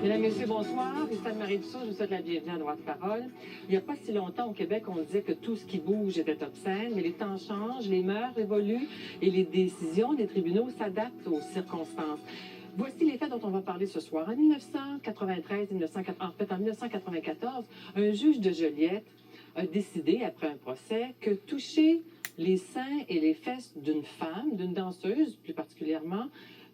Mesdames, Messieurs, bonsoir. Ici Anne-Marie Dussault, je vous souhaite la bienvenue à Droit de parole. Il n'y a pas si longtemps au Québec, on disait que tout ce qui bouge était obscène, mais les temps changent, les mœurs évoluent et les décisions des tribunaux s'adaptent aux circonstances. Voici les faits dont on va parler ce soir. En 1993, en 1994, un juge de Joliette a décidé, après un procès, que toucher les seins et les fesses d'une femme, d'une danseuse plus particulièrement,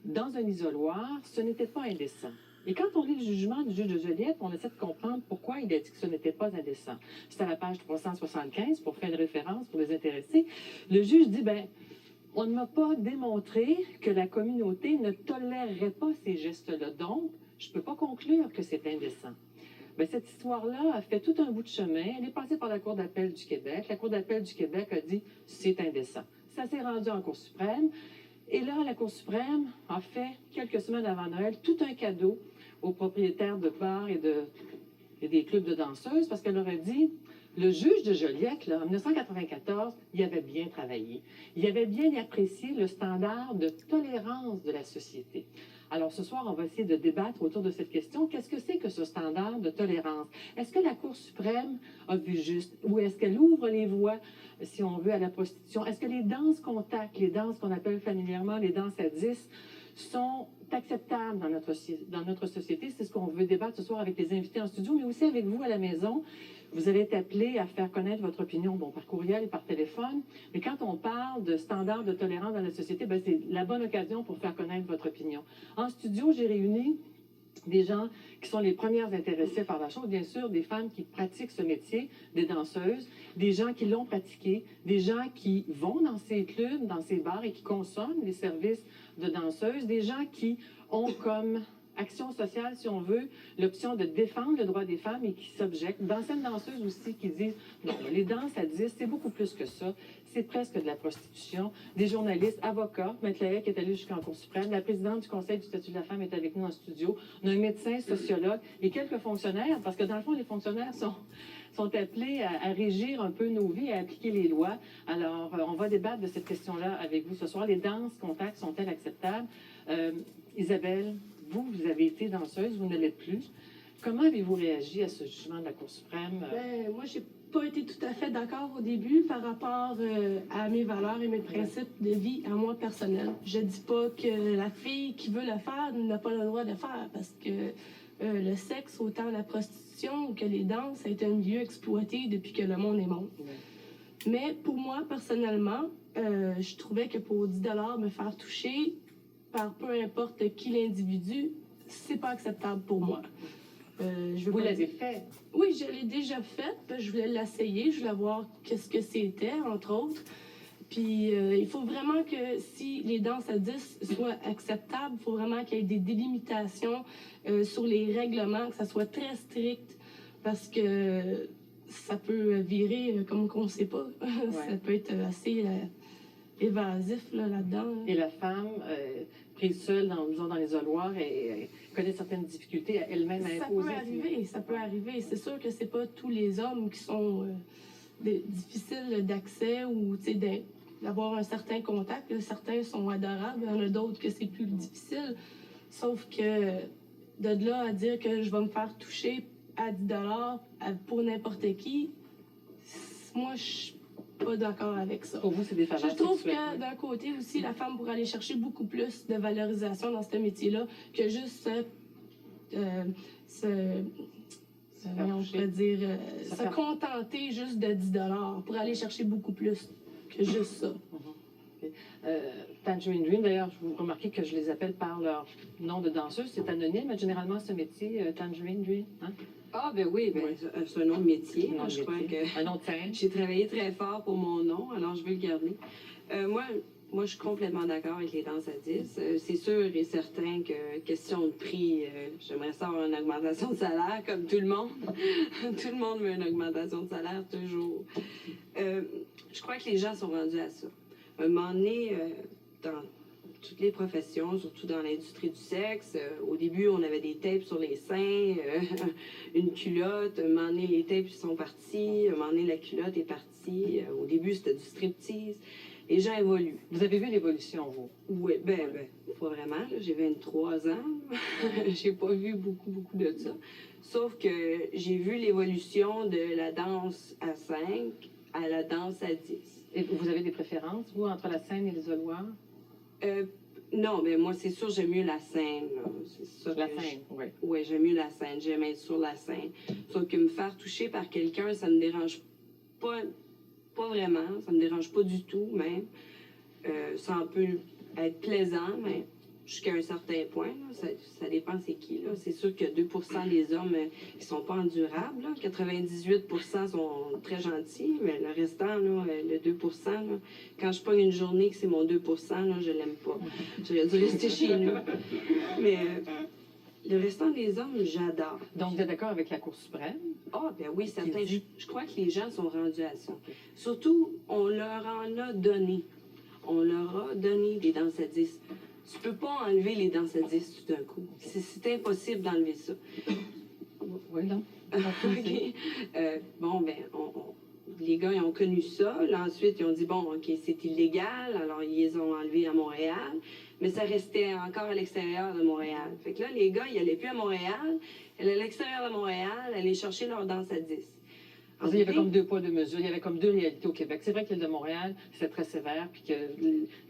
dans un isoloir, ce n'était pas indécent. Et quand on lit le jugement du juge de Joliette, on essaie de comprendre pourquoi il a dit que ce n'était pas indécent. C'est à la page 375, pour faire une référence pour les intéressés. Le juge dit, on ne m'a pas démontré que la communauté ne tolérerait pas ces gestes-là. Donc, je ne peux pas conclure que c'est indécent. Cette histoire-là a fait tout un bout de chemin. Elle est passée par la Cour d'appel du Québec. La Cour d'appel du Québec a dit « c'est indécent ». Ça s'est rendu en Cour suprême. Et là, la Cour suprême a fait, quelques semaines avant Noël, tout un cadeau aux propriétaires de bars et des clubs de danseuses, parce qu'elle leur a dit, le juge de Joliette, là, en 1994, il avait bien travaillé. Il avait bien apprécié le standard de tolérance de la société. Alors, ce soir, on va essayer de débattre autour de cette question. Qu'est-ce que c'est que ce standard de tolérance? Est-ce que la Cour suprême a vu juste? Ou est-ce qu'elle ouvre les voies, si on veut, à la prostitution? Est-ce que les danses contacts, les danses qu'on appelle familièrement les danses à 10, sont acceptables dans notre société? C'est ce qu'on veut débattre ce soir avec les invités en studio, mais aussi avec vous à la maison. Vous allez être appelés à faire connaître votre opinion, par courriel et par téléphone. Mais quand on parle de standards de tolérance dans la société, c'est la bonne occasion pour faire connaître votre opinion. En studio, j'ai réuni des gens qui sont les premières intéressées par la chose, bien sûr, des femmes qui pratiquent ce métier, des danseuses, des gens qui l'ont pratiqué, des gens qui vont dans ces clubs, dans ces bars et qui consomment les services de danseuses, des gens qui ont comme action sociale, si on veut, l'option de défendre le droit des femmes et qui s'objectent. D'anciennes danseuses aussi qui disent non, les danses à 10, c'est beaucoup plus que ça. C'est presque de la prostitution. Des journalistes, avocats, Maître Lahaye qui est allé jusqu'en Cour suprême, la présidente du Conseil du statut de la femme est avec nous en studio. On a un médecin, sociologue et quelques fonctionnaires, parce que dans le fond, les fonctionnaires sont appelés à régir un peu nos vies, à appliquer les lois. Alors, on va débattre de cette question-là avec vous ce soir. Les danses contacts sont-elles acceptables? Isabelle, vous avez été danseuse, vous ne l'êtes plus. Comment avez-vous réagi à ce jugement de la Cour suprême? Moi, j'ai pas été tout à fait d'accord au début par rapport à mes valeurs et mes principes de vie à moi personnel. Je dis pas que la fille qui veut le faire n'a pas le droit de le faire parce que le sexe, autant la prostitution que les danses, ça a été un milieu exploité depuis que le monde est monde. Mais pour moi, personnellement, je trouvais que pour 10 $ me faire toucher par peu importe qui l'individu, c'est pas acceptable pour moi. Vous l'avez fait? Oui, je l'ai déjà fait. Je voulais l'essayer, je voulais voir qu'est-ce que c'était, entre autres. Puis il faut vraiment que si les danses à 10 soient acceptables, il faut vraiment qu'il y ait des délimitations sur les règlements, que ça soit très strict, parce que ça peut virer comme qu'on ne sait pas. Ouais. Ça peut être assez évasif là-dedans. Et la femme prise seule dans l'isoloir et connaît certaines difficultés elle-même à imposer. Ça peut arriver. C'est sûr que c'est pas tous les hommes qui sont difficiles d'accès ou d'avoir un certain contact. Là, certains sont adorables, il y en a d'autres que c'est plus difficile. Sauf que de là à dire que je vais me faire toucher à 10 $ pour n'importe qui, moi, je suis pas d'accord avec ça. Pour vous, c'est des faveurs Je trouve sexuelles, que d'un côté aussi, la femme pourrait aller chercher beaucoup plus de valorisation dans ce métier-là que juste se contenter juste de 10 $ pour aller chercher beaucoup plus que juste ça. Tangerine Dream, d'ailleurs, vous remarquez que je les appelle par leur nom de danseuse. C'est anonyme, généralement, ce métier, Tangerine Dream. Hein? Ah, oui. C'est un nom de métier. Je crois que un nom de scène. J'ai travaillé très fort pour mon nom, alors je vais le garder. Moi, je suis complètement d'accord avec les danses à 10. C'est sûr et certain que, question de prix, j'aimerais ça avoir une augmentation de salaire, comme tout le monde. Tout le monde veut une augmentation de salaire, toujours. Je crois que les gens sont rendus à ça. Un moment donné, dans toutes les professions, surtout dans l'industrie du sexe, au début, on avait des tapes sur les seins, une culotte. Un moment donné, les tapes sont partis. Un moment donné, la culotte est partie. Au début, c'était du striptease. Les gens évoluent. Vous avez vu l'évolution, vous? Oui, ben, pas vraiment. Là. J'ai 23 ans. J'ai pas vu beaucoup de ça. Sauf que j'ai vu l'évolution de la danse à 5 à la danse à 10. Et vous avez des préférences, vous, entre la scène et l'isoloir? Non, mais moi, c'est sûr, j'aime mieux la scène. Là. C'est ça La que scène, oui. Oui, j'aime mieux la scène. J'aime être sur la scène. Sauf que me faire toucher par quelqu'un, ça me dérange pas vraiment. Ça me dérange pas du tout, même. Ça peut être plaisant, mais jusqu'à un certain point. Là, ça dépend c'est qui. Là. C'est sûr que 2 des hommes qui sont pas endurables. Là. 98 sont très gentils, mais le restant, là, le 2 là, quand je pogne une journée que c'est mon 2 là, je l'aime pas. J'aurais dû rester chez nous. Mais le restant des hommes, j'adore. Donc, vous êtes d'accord avec la Cour suprême? Ah, ben oui, certains. dit- Je crois que les gens sont rendus à ça. Surtout, on leur en a donné. On leur a donné des danses à 10. Tu peux pas enlever les danses à 10 tout d'un coup. C'est impossible d'enlever ça. Oui, non. OK. Bon, ben, les gars, ils ont connu ça. Là, ensuite, ils ont dit, bon, OK, c'est illégal. Alors, ils les ont enlevés à Montréal. Mais ça restait encore à l'extérieur de Montréal. Fait que là, les gars, ils n'allaient plus à Montréal. Ils allaient à l'extérieur de Montréal, aller chercher leur danse à 10. Parce qu'il y avait comme 2 poids, 2 mesures. Il y avait comme 2 réalités au Québec. C'est vrai que l'île de Montréal, c'était très sévère, puis que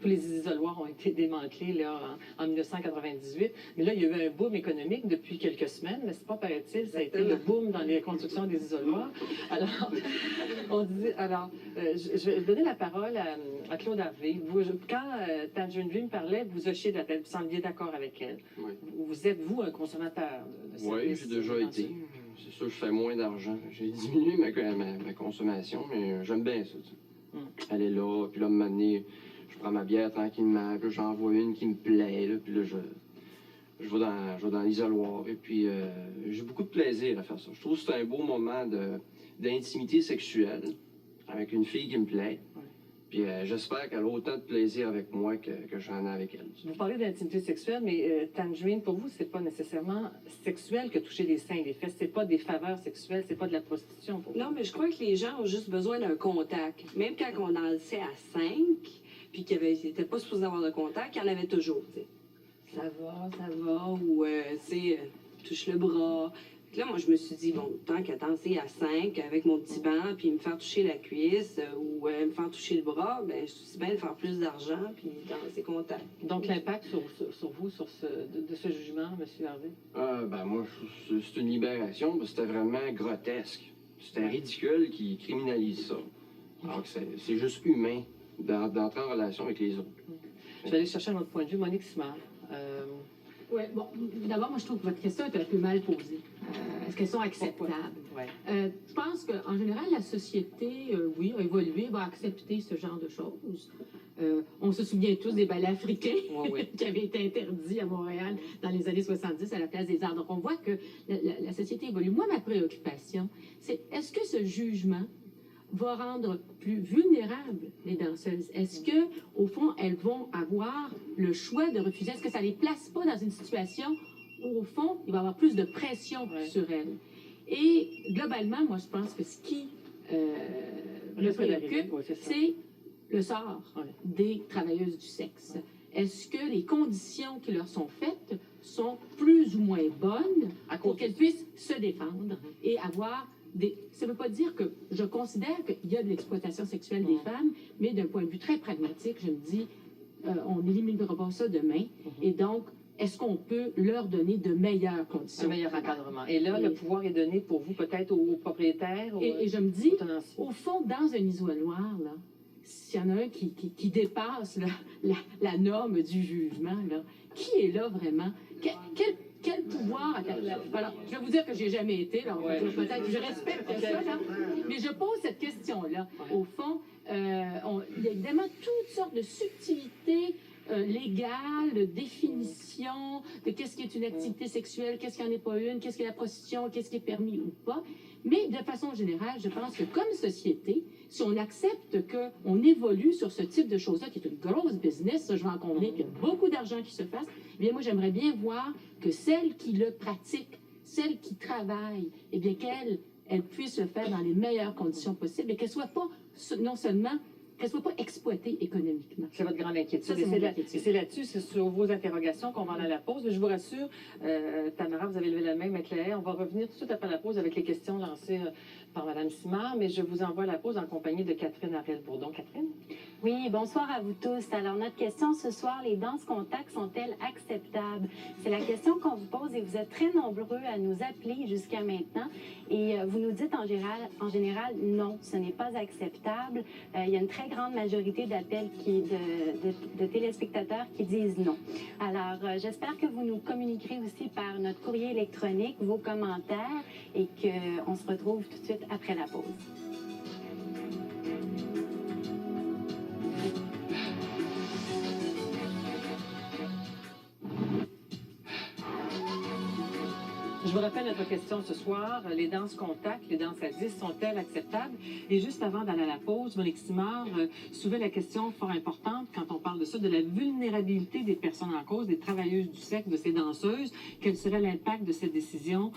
tous les isoloirs ont été démantelés là, en 1998. Mais là, il y a eu un boom économique depuis quelques semaines, n'est-ce pas, paraît-il? Ça a été le boom dans les constructions des isoloirs. Alors, je vais donner la parole à Claude Harvey. Quand Tangerine Dream parlait, vous hochez de la tête, vous sembliez d'accord avec elle. Oui. Vous êtes, vous, un consommateur de Oui, services j'ai déjà été. financiers? C'est sûr que je fais moins d'argent. J'ai diminué ma consommation, mais j'aime bien ça. Tu sais. Elle est là, puis là, un moment donné, je prends ma bière tranquillement, puis là, j'en vois une qui me plaît, là, puis là, je vais dans l'isoloir, et puis j'ai beaucoup de plaisir à faire ça. Je trouve que c'est un beau moment d'intimité sexuelle avec une fille qui me plaît. Puis j'espère qu'elle a autant de plaisir avec moi que j'en ai avec elle. Vous parlez d'intimité sexuelle, mais Tangerine, pour vous, c'est pas nécessairement sexuel que toucher les seins et les fesses. C'est pas des faveurs sexuelles, c'est pas de la prostitution pour vous. Non, mais je crois que les gens ont juste besoin d'un contact. Même quand on dansait à 5, puis qu'ils n'étaient pas supposés avoir de contact, il y en avait toujours. T'sais. Ça va, ou touche le bras. Puis là, moi, je me suis dit, bon, tant qu'à danser à 5 avec mon petit banc, puis me faire toucher la cuisse ou me faire toucher le bras, ben je suis bien de faire plus d'argent, puis danser contact. Donc, l'impact sur vous, de ce jugement, M. Harvey? Ben moi, c'est une libération, parce que c'était vraiment grotesque. C'était ridicule qu'ils criminalisent ça. Alors que c'est juste humain d'entrer en relation avec les autres. Je vais aller chercher un autre point de vue. Monique Simard. Oui, bon, d'abord, moi, je trouve que votre question est un peu mal posée. Est-ce qu'elles sont acceptables? Ouais. Je pense qu'en général, la société, oui, a évolué, va accepter ce genre de choses. On se souvient tous des ballets africains qui avaient été interdits à Montréal dans les années 70 à la place des arts. Donc, on voit que la société évolue. Moi, ma préoccupation, c'est est-ce que ce jugement va rendre plus vulnérables les danseuses? Est-ce que, au fond, elles vont avoir le choix de refuser? Est-ce que ça les place pas dans une situation où, au fond, il va y avoir plus de pression sur elles? Et globalement, moi, je pense que ce qui me préoccupe, c'est le sort des travailleuses du sexe. Est-ce que les conditions qui leur sont faites sont plus ou moins bonnes pour qu'elles puissent se défendre et avoir ça ne veut pas dire que je considère qu'il y a de l'exploitation sexuelle des femmes, mais d'un point de vue très pragmatique, je me dis, on n'éliminera pas ça demain. Et donc, est-ce qu'on peut leur donner de meilleures conditions? Un meilleur encadrement. Et là, le pouvoir est donné pour vous, peut-être aux propriétaires? Et je me dis, tenanciers. au fond, dans un isoloir, là, s'il y en a un qui dépasse la norme du jugement, là, qui est là vraiment? Quel pouvoir? Alors, je vais vous dire que j'ai jamais été, là, peut-être que je respecte ça, là, mais je pose cette question-là. Au fond, il y a évidemment toutes sortes de subtilités légales, de définitions de qu'est-ce qui est une activité sexuelle, qu'est-ce qui n'en est pas une, qu'est-ce qui est la prostitution, qu'est-ce qui est permis ou pas. Mais de façon générale, je pense que comme société, si on accepte qu'on évolue sur ce type de choses-là, qui est une grosse business, ça, je vais en convenir qu'il y a beaucoup d'argent qui se fasse, eh bien, moi, j'aimerais bien voir que celles qui le pratiquent, celles qui travaillent, eh bien, qu'elles puissent le faire dans les meilleures conditions possibles et qu'elles ne soient pas non seulement qu'elle soit pas exploitée économiquement. C'est votre grande inquiétude. Ça, c'est Et mon inquiétude. c'est là-dessus, c'est sur vos interrogations qu'on va aller à la pause. Mais je vous rassure, Tamara, vous avez levé la main, mais Claire, on va revenir tout de suite après la pause avec les questions lancées par Mme Simard, mais je vous envoie à la pause en compagnie de Catherine Harel-Bourdon. Catherine? Oui, bonsoir à vous tous. Alors, notre question ce soir, les danses contacts sont-elles acceptables? C'est la question qu'on vous pose et vous êtes très nombreux à nous appeler jusqu'à maintenant. Et vous nous dites en général, non, ce n'est pas acceptable. Il y a une très grande majorité d'appels de téléspectateurs qui disent non. Alors, j'espère que vous nous communiquerez aussi par notre courrier électronique vos commentaires et qu'on se retrouve tout de suite après la pause. Je vous rappelle notre question ce soir. Les danses contacts, les danses à 10 sont-elles acceptables? Et juste avant d'aller à la pause, Monique Simard soulevait la question fort importante quand on parle de ça, de la vulnérabilité des personnes en cause, des travailleuses du sexe, de ces danseuses. Quel serait l'impact de cette décision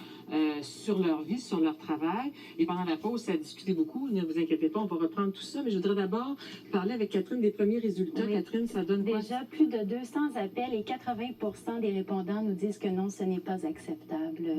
sur leur vie, sur leur travail? Et pendant la pause, ça a discuté beaucoup. Ne vous inquiétez pas, on va reprendre tout ça. Mais je voudrais d'abord parler avec Catherine des premiers résultats. Oui. Catherine, ça donne quoi? Déjà plus de 200 appels et 80% des répondants nous disent que non, ce n'est pas acceptable.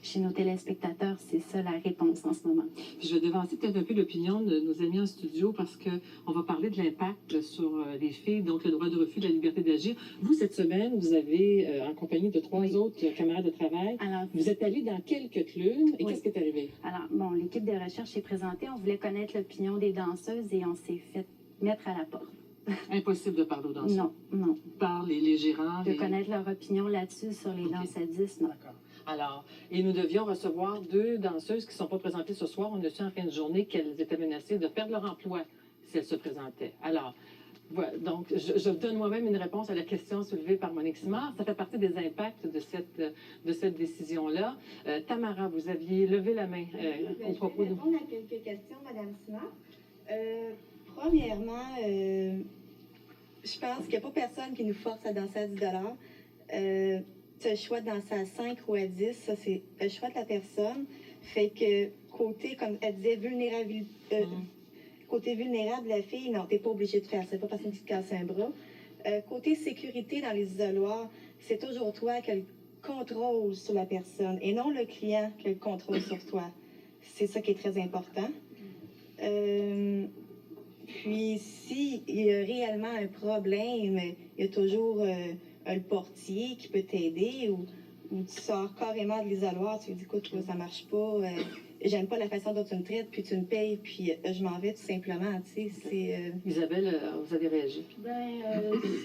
Chez nos téléspectateurs, c'est ça la réponse en ce moment. Puis je vais devancer peut-être un peu l'opinion de nos amis en studio parce qu'on va parler de l'impact sur les filles, donc le droit de refus, la liberté d'agir. Vous, cette semaine, vous avez, en compagnie de 3 autres camarades de travail, Alors, vous êtes allés dans quelques clubs et Oui. qu'est-ce qui est arrivé? alors, bon, l'équipe de recherche est présentée. On voulait connaître l'opinion des danseuses et on s'est fait mettre à la porte. Impossible de parler aux danseurs. Non. Par les gérants. De connaître leur opinion là-dessus sur les Ok. danses à 10, non. D'accord. Alors, et nous devions recevoir 2 danseuses qui ne sont pas présentées ce soir. On a su en fin de journée qu'elles étaient menacées de perdre leur emploi si elles se présentaient. Alors, voilà, donc, je donne moi-même une réponse à la question soulevée par Monique Simard. Ça fait partie des impacts de cette décision-là. Tamara, vous aviez levé la main au propos Je de... vais répondre à quelques questions, Mme Simard. Premièrement, je pense qu'il n'y a pas personne qui nous force à danser à 10 tu as le choix de danser à 5 ou à 10, ça c'est le choix de la personne. Fait que côté, comme elle disait, côté vulnérable de la fille, non, t'es pas obligé de faire ça, c'est pas parce que tu te casses un bras. Côté sécurité dans les isoloirs, c'est toujours toi qui as le contrôle sur la personne et non le client qui a le contrôle sur toi. C'est ça qui est très important. Puis, s'il y a réellement un problème, il y a toujours le portier qui peut t'aider ou tu sors carrément de l'isoloir, tu lui dis, écoute, ça marche pas, j'aime pas la façon dont tu me traites, puis tu me payes, puis je m'en vais tout simplement, tu sais, c'est... Isabelle, vous avez réagi.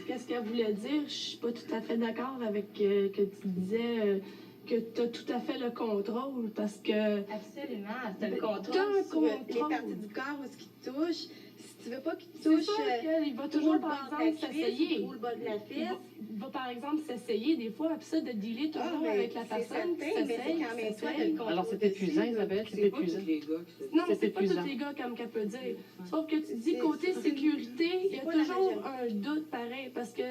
Qu'est-ce qu'elle voulait dire? Je suis pas tout à fait d'accord avec que tu disais que tu as tout à fait le contrôle parce que... Absolument, tu as le contrôle T'as un sur contrôle. les parties du corps où ce qui te touche. Si tu veux pas qu'il te C'est touche sûr qu'il va ou toujours, le par bas de la exemple, cuisse s'essayer. ou le bas de la fesse. Il va, par exemple, s'essayer des fois, puis ça, de dealer toujours mais avec la c'est personne qui certain, mais c'est s'essaye, quand même toi qui as le s'essaye. contrôle Alors, c'est épuisant, dessus, là. Isabelle, c'est C'est pas épuisant. tous les gars qui se Non, C'est c'est pas épuisant. tous les gars comme qu'elle peut dire. Sauf que tu dis C'est- côté c'est- sécurité, il y a c'est pas la toujours majorité. un doute pareil parce que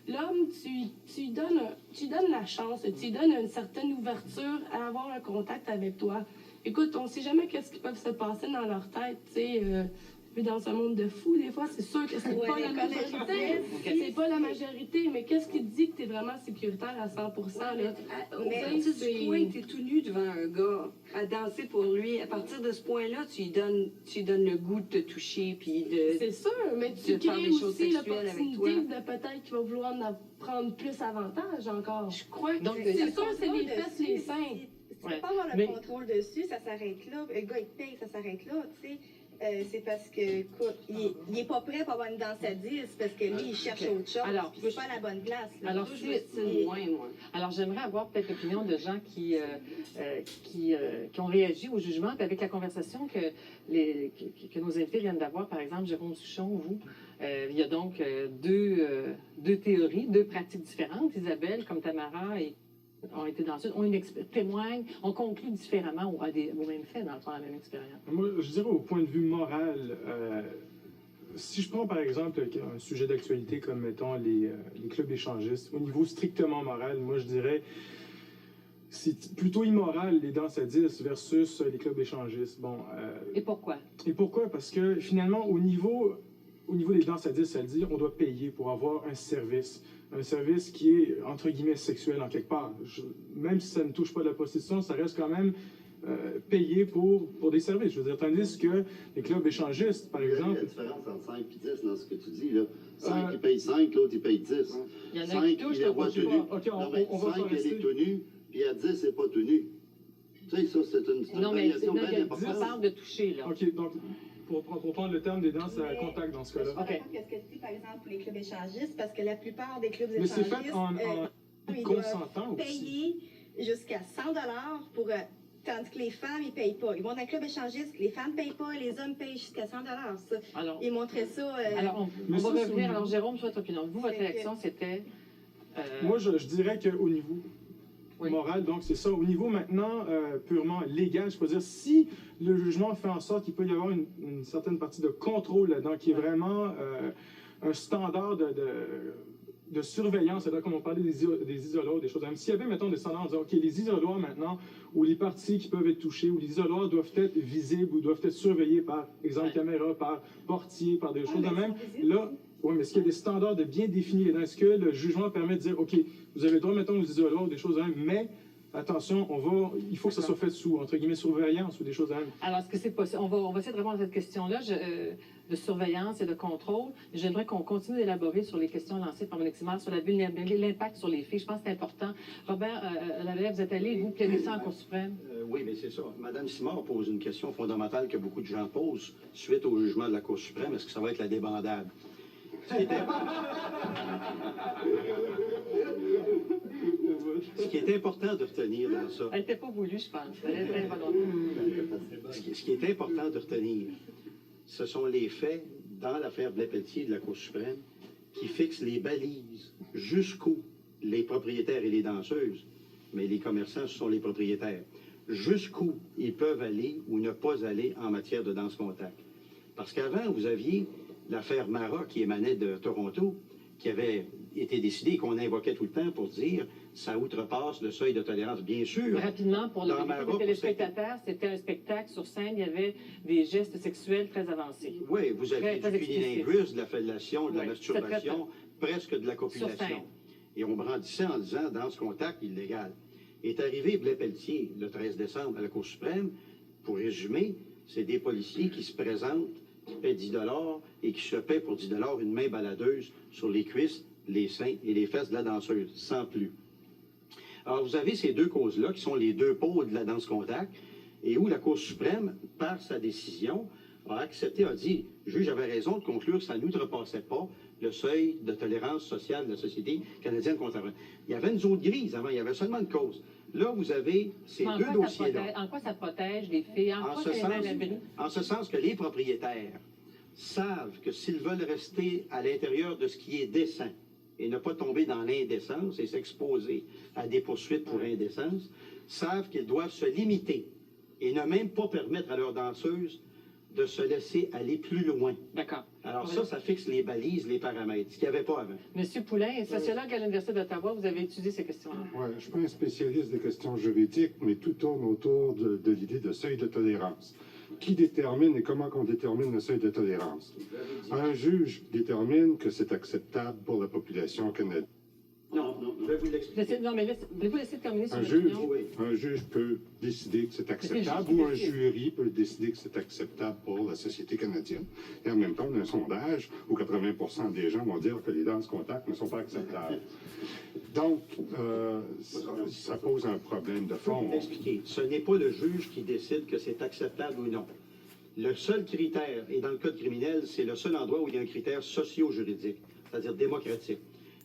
l'homme, tu lui donnes la chance, tu lui donnes une certaine ouverture à avoir un contact avec toi. Écoute, on sait jamais qu'est-ce qui peut se passer dans leur tête, tu sais. Vu dans un monde de fous, des fois, c'est sûr que c'est Ouais, pas la comme majorité. Ok. C'est pas la majorité, mais qu'est-ce qui te dit que tu es vraiment sécuritaire à 100%? Là? Au Mais partir c'est- du point que tu es tout nu devant un gars, à danser pour lui, à partir de ce point-là, tu lui donnes le goût de te toucher, puis de... C'est sûr, mais tu de faire crées des choses aussi sexuelles avec l'opportunité toi. de peut-être qu'il va vouloir en prendre plus avantage encore. Je crois que Donc, C'est sûr, c'est les Contrôle fesses, dessus, les seins. Si tu Ouais. peux pas avoir le Mais- contrôle dessus, ça s'arrête là. Le gars, il te paye, ça s'arrête là, tu sais. C'est parce que, écoute, il est pas prêt pour avoir une danse à 10 parce que lui, il cherche Ok. autre chose. Alors, puis c'est pas la bonne place. Là. Alors, je si- m'estime moins, moi. Alors, j'aimerais avoir peut-être l'opinion de gens qui ont réagi au jugement. Puis avec la conversation que nos invités viennent d'avoir, par exemple, Jérôme Souchon, vous, il y a donc deux théories, 2 pratiques différentes. Isabelle, comme Tamara, ont été dans ont témoignent, ont conclu différemment ou au même fait, dans le fond, la même expérience. Moi, je dirais au point de vue moral, si je prends par exemple un sujet d'actualité comme, mettons, les clubs échangistes, au niveau strictement moral, moi je dirais c'est plutôt immoral les danses à 10 versus les clubs échangistes. Bon, Et pourquoi? et pourquoi? Parce que finalement, au niveau au niveau des danses à 10, ça le dit, on doit payer pour avoir un service qui est, entre guillemets, sexuel en quelque part. Même si ça ne touche pas de la prostitution, ça reste quand même payé pour des services. Je veux dire, tandis que les clubs échangistes, par exemple... Il y a la différence entre 5 et 10 dans ce que tu dis, là. 5, il paye 5, l'autre, il paye 10. Il y en a 5, qui touchent, il est pas tenu. OK, Non, mais on va 5, rester... il est tenu, puis à 10, c'est pas tenu. Tu sais, ça, c'est une Non, mais variation bien on importante. parle de toucher, là. OK, donc, pour prendre le terme des danses à contact dans ce cas-là. OK. Qu'est-ce que tu dis, par exemple, pour les clubs échangistes, parce que la plupart des clubs Mais c'est échangistes, fait en ils consentant doivent aussi. payer jusqu'à 100 pour... tandis que les femmes, ils payent pas. Ils vont dans un club échangiste, les femmes payent pas, les hommes payent jusqu'à 100 ça. Alors, Ils montraient ça... alors on va revenir. Alors, Jérôme, votre opinion. Vous, votre C'est que- réaction, c'était... Moi, je dirais qu'au niveau moral, donc c'est ça. Au niveau maintenant purement légal, je peux dire, si le jugement fait en sorte qu'il peut y avoir une certaine partie de contrôle là-dedans, qui est vraiment un standard de surveillance, c'est-à-dire comme on parlait des isoloirs, des choses comme ça. S'il y avait, mettons, des standards en disant, OK, les isoloirs maintenant, ou les parties qui peuvent être touchées, ou les isoloirs doivent être visibles, ou doivent être surveillés par, exemple, caméra, par portier, par des choses de même, là... Oui, mais est-ce qu'il y a des standards de bien définis? Est-ce que le jugement permet de dire, OK, vous avez le droit, mettons, aux isoloirs ou des choses de même, mais attention, il faut que ça soit fait sous, entre guillemets, surveillance ou des choses de même. Alors, est-ce que c'est possible? On va essayer de répondre à cette question-là de surveillance et de contrôle. J'aimerais qu'on continue d'élaborer sur les questions lancées par Monique Simard sur la vulnérabilité, l'impact sur les filles. Je pense que c'est important. Robert Lavalette, vous êtes allé, vous plaidez ça en Cour suprême? Oui, mais c'est ça. Madame Simard pose une question fondamentale que beaucoup de gens posent suite au jugement de la Cour suprême. Est-ce que ça va être la débandade? Ce qui est important de retenir dans ça... Elle n'était pas voulue, je pense. Elle était très volontaire. Ce qui est important de retenir, ce sont les faits dans l'affaire Blais-Pelletier de la Cour suprême qui fixent les balises jusqu'où les propriétaires et les danseuses, mais les commerçants, ce sont les propriétaires, jusqu'où ils peuvent aller ou ne pas aller en matière de danse-contact. Parce qu'avant, vous aviez l'affaire Mara qui émanait de Toronto, qui avait été décidée, qu'on invoquait tout le temps pour dire ça outrepasse le seuil de tolérance, bien sûr. Rapidement, pour Dans Mara, les téléspectateurs, c'était un spectacle sur scène, il y avait des gestes sexuels très avancés. Oui, vous aviez Très du explicite. cunilingus, de la fellation, de la Oui, masturbation, presque de la Sur copulation. scène. Et on brandissait en disant dans ce contact illégal. Est arrivé Blais-Pelletier le 13 décembre à la Cour suprême. Pour résumer, c'est des policiers qui se présentent, qui paient 10 et qui se paient pour 10 une main baladeuse sur les cuisses, les seins et les fesses de la danseuse, sans plus. Alors, vous avez ces deux causes-là, qui sont les deux pôles de la danse-contact, et où la Cour suprême, par sa décision, a accepté, a dit, le juge avait raison de conclure que ça n'outrepassait pas le seuil de tolérance sociale de la Société canadienne contre la... Il y avait une zone grise avant, il y avait seulement une cause. Là, vous avez ces deux dossiers-là. En quoi ça protège les filles? En quoi ça les met à l'abri? En ce sens que les propriétaires savent que s'ils veulent rester à l'intérieur de ce qui est décent et ne pas tomber dans l'indécence et s'exposer à des poursuites pour indécence, savent qu'ils doivent se limiter et ne même pas permettre à leurs danseuses de se laisser aller plus loin. D'accord. Alors ça fixe les balises, les paramètres, ce qu'il n'y avait pas avant. Monsieur Poulain, sociologue à l'Université d'Ottawa, vous avez étudié ces questions-là. Oui, je ne suis pas un spécialiste des questions juridiques, mais tout tourne autour de l'idée de seuil de tolérance. Qui détermine et comment on détermine le seuil de tolérance? Un juge détermine que c'est acceptable pour la population canadienne. Non, je vais vous l'expliquer. Non, mais voulez-vous laisser terminer sur Un juge peut décider que c'est acceptable ou un jury peut décider que c'est acceptable pour la société canadienne. Et en même temps, on a un sondage où 80% des gens vont dire que les danses contact ne sont pas acceptables. Donc, ça pose un problème de fond. Je vais vous expliquer. Ce n'est pas le juge qui décide que c'est acceptable ou non. Le seul critère, et dans le code criminel, c'est le seul endroit où il y a un critère socio-juridique, c'est-à-dire démocratique.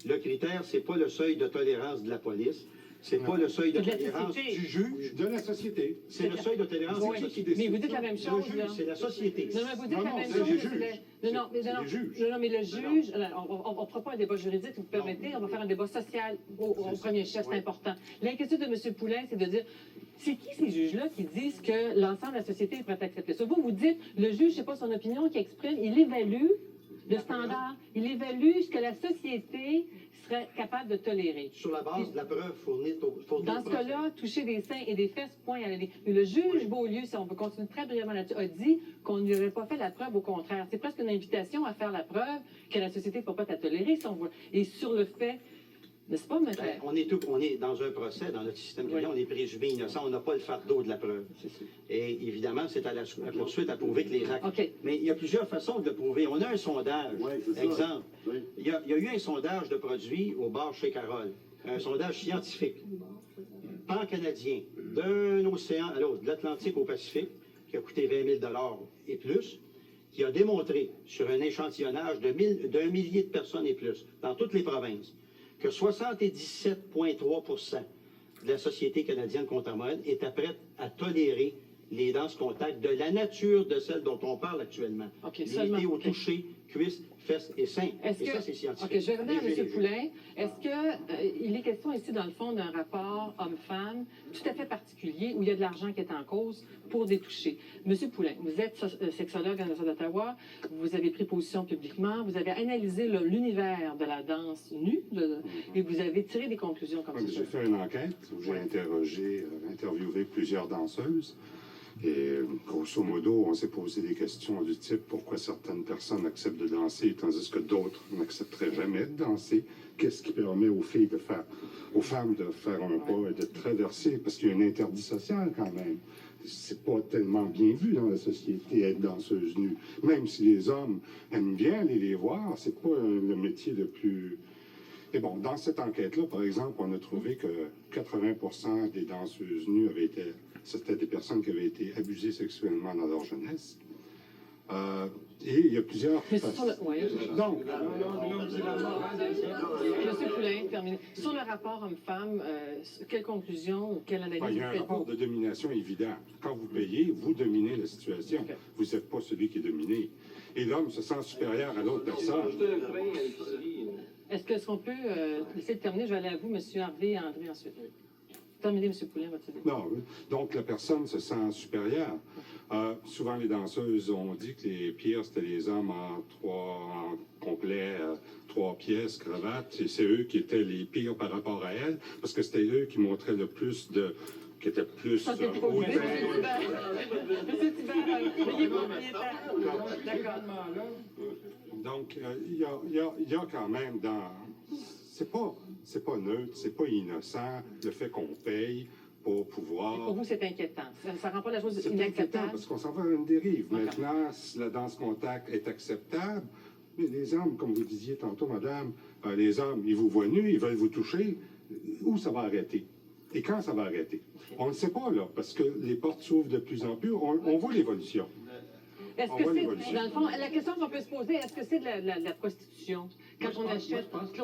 Le critère, c'est pas le seuil de tolérance de la police, c'est pas le seuil de tolérance du juge. De la société. C'est le seuil de tolérance Oui, mais vous dites la même chose, le là. juge, c'est la société. Non, mais vous dites la même c'est chose. les juges. Non, mais le juge, on ne fera pas un débat juridique, si vous permettez, on va faire un débat social au premier chef, c'est important. L'inquiétude de M. Poulain, c'est de dire, c'est qui ces juges-là qui disent que l'ensemble de la société est prête à accepter ça? Vous dites, le juge, c'est pas son opinion qui exprime, il évalue le standard, il évalue ce que la société serais capable de tolérer. Sur la base de la preuve fournie Dans ce cas-là, toucher des seins et des fesses, point à la ligne. Mais le juge Beaulieu, si on peut continuer très brièvement là-dessus, a dit qu'on n'y aurait pas fait la preuve, au contraire. C'est presque une invitation à faire la preuve que la société ne peut pas la tolérer, si on voit. Et sur le fait, n'est-ce pas, M. On est dans un procès, dans notre système criminel, on est présumé innocent, on n'a pas le fardeau de la preuve. Et évidemment, c'est à la poursuite à prouver que les actes... Mais il y a plusieurs façons de le prouver. On a un sondage, exemple. Il y a eu un sondage de produits au bar chez Carole, un sondage scientifique, pan-canadien, d'un océan à l'autre, de l'Atlantique au Pacifique, qui a coûté 20 000 $ et plus, qui a démontré, sur un échantillonnage d'un millier de personnes et plus, dans toutes les provinces, que 77,3 % de la société canadienne contemporaine était prête à tolérer les danses contact de la nature de celle dont on parle actuellement. Limité au toucher, cuisses, fesses et seins. Et ça, c'est scientifique. OK, je vais revenir à M. Poulain. Est-ce qu'il est question ici, dans le fond, d'un rapport homme-femme tout à fait particulier où il y a de l'argent qui est en cause pour des touchés? M. Poulain, vous êtes sexologue à l'Université d'Ottawa, vous avez pris position publiquement, vous avez analysé l'univers de la danse nue et vous avez tiré des conclusions comme ça. J'ai fait une enquête où j'ai interviewé plusieurs danseuses. Et grosso modo, on s'est posé des questions du type pourquoi certaines personnes acceptent de danser tandis que d'autres n'accepteraient jamais de danser. Qu'est-ce qui permet aux femmes de faire un pas et de traverser, parce qu'il y a un interdit social quand même. C'est pas tellement bien vu dans la société être danseuse nue. Même si les hommes aiment bien aller les voir, c'est pas le métier le plus... Et bon, dans cette enquête-là, par exemple, on a trouvé que 80% des danseuses nues c'était des personnes qui avaient été abusées sexuellement dans leur jeunesse. Et il y a plusieurs... Donc... Monsieur Poulain, terminé. Sur le rapport homme-femme, quelle conclusion ou quelle analyse il y a un rapport de domination évident. Quand vous payez, vous dominez la situation. Vous n'êtes pas celui qui est dominé. Et l'homme se sent supérieur à l'autre personne. Est-ce qu'on peut essayer de terminer? Je vais aller à vous, M. Harvey et André ensuite. Terminez, M. Poulain, votre idée. Non, donc la personne se sent supérieure. Souvent, les danseuses ont dit que les pires, c'était les hommes en complet, 3 pièces, cravate, et c'est eux qui étaient les pires par rapport à elles, parce que c'était eux qui montraient le plus de... qui étaient plus... Ça, c'est trop bien. M. Thibert, veuillez propriétaire. D'accord. Donc, il y a quand même dans... C'est pas neutre, c'est pas innocent, le fait qu'on paye pour pouvoir... Et pour vous, c'est inquiétant. Ça rend pas la chose inacceptable. C'est inquiétant parce qu'on s'en va à une dérive. Okay. Maintenant, si la danse contact est acceptable, mais les hommes, comme vous disiez tantôt, madame, les hommes, ils vous voient nus, ils veulent vous toucher, où ça va arrêter? Et quand ça va arrêter? On ne sait pas, là, parce que les portes s'ouvrent de plus en plus. On voit l'évolution. Est-ce que c'est, dans le fond, la question qu'on peut se poser, est-ce que c'est de la prostitution? Quand on achète, je pense que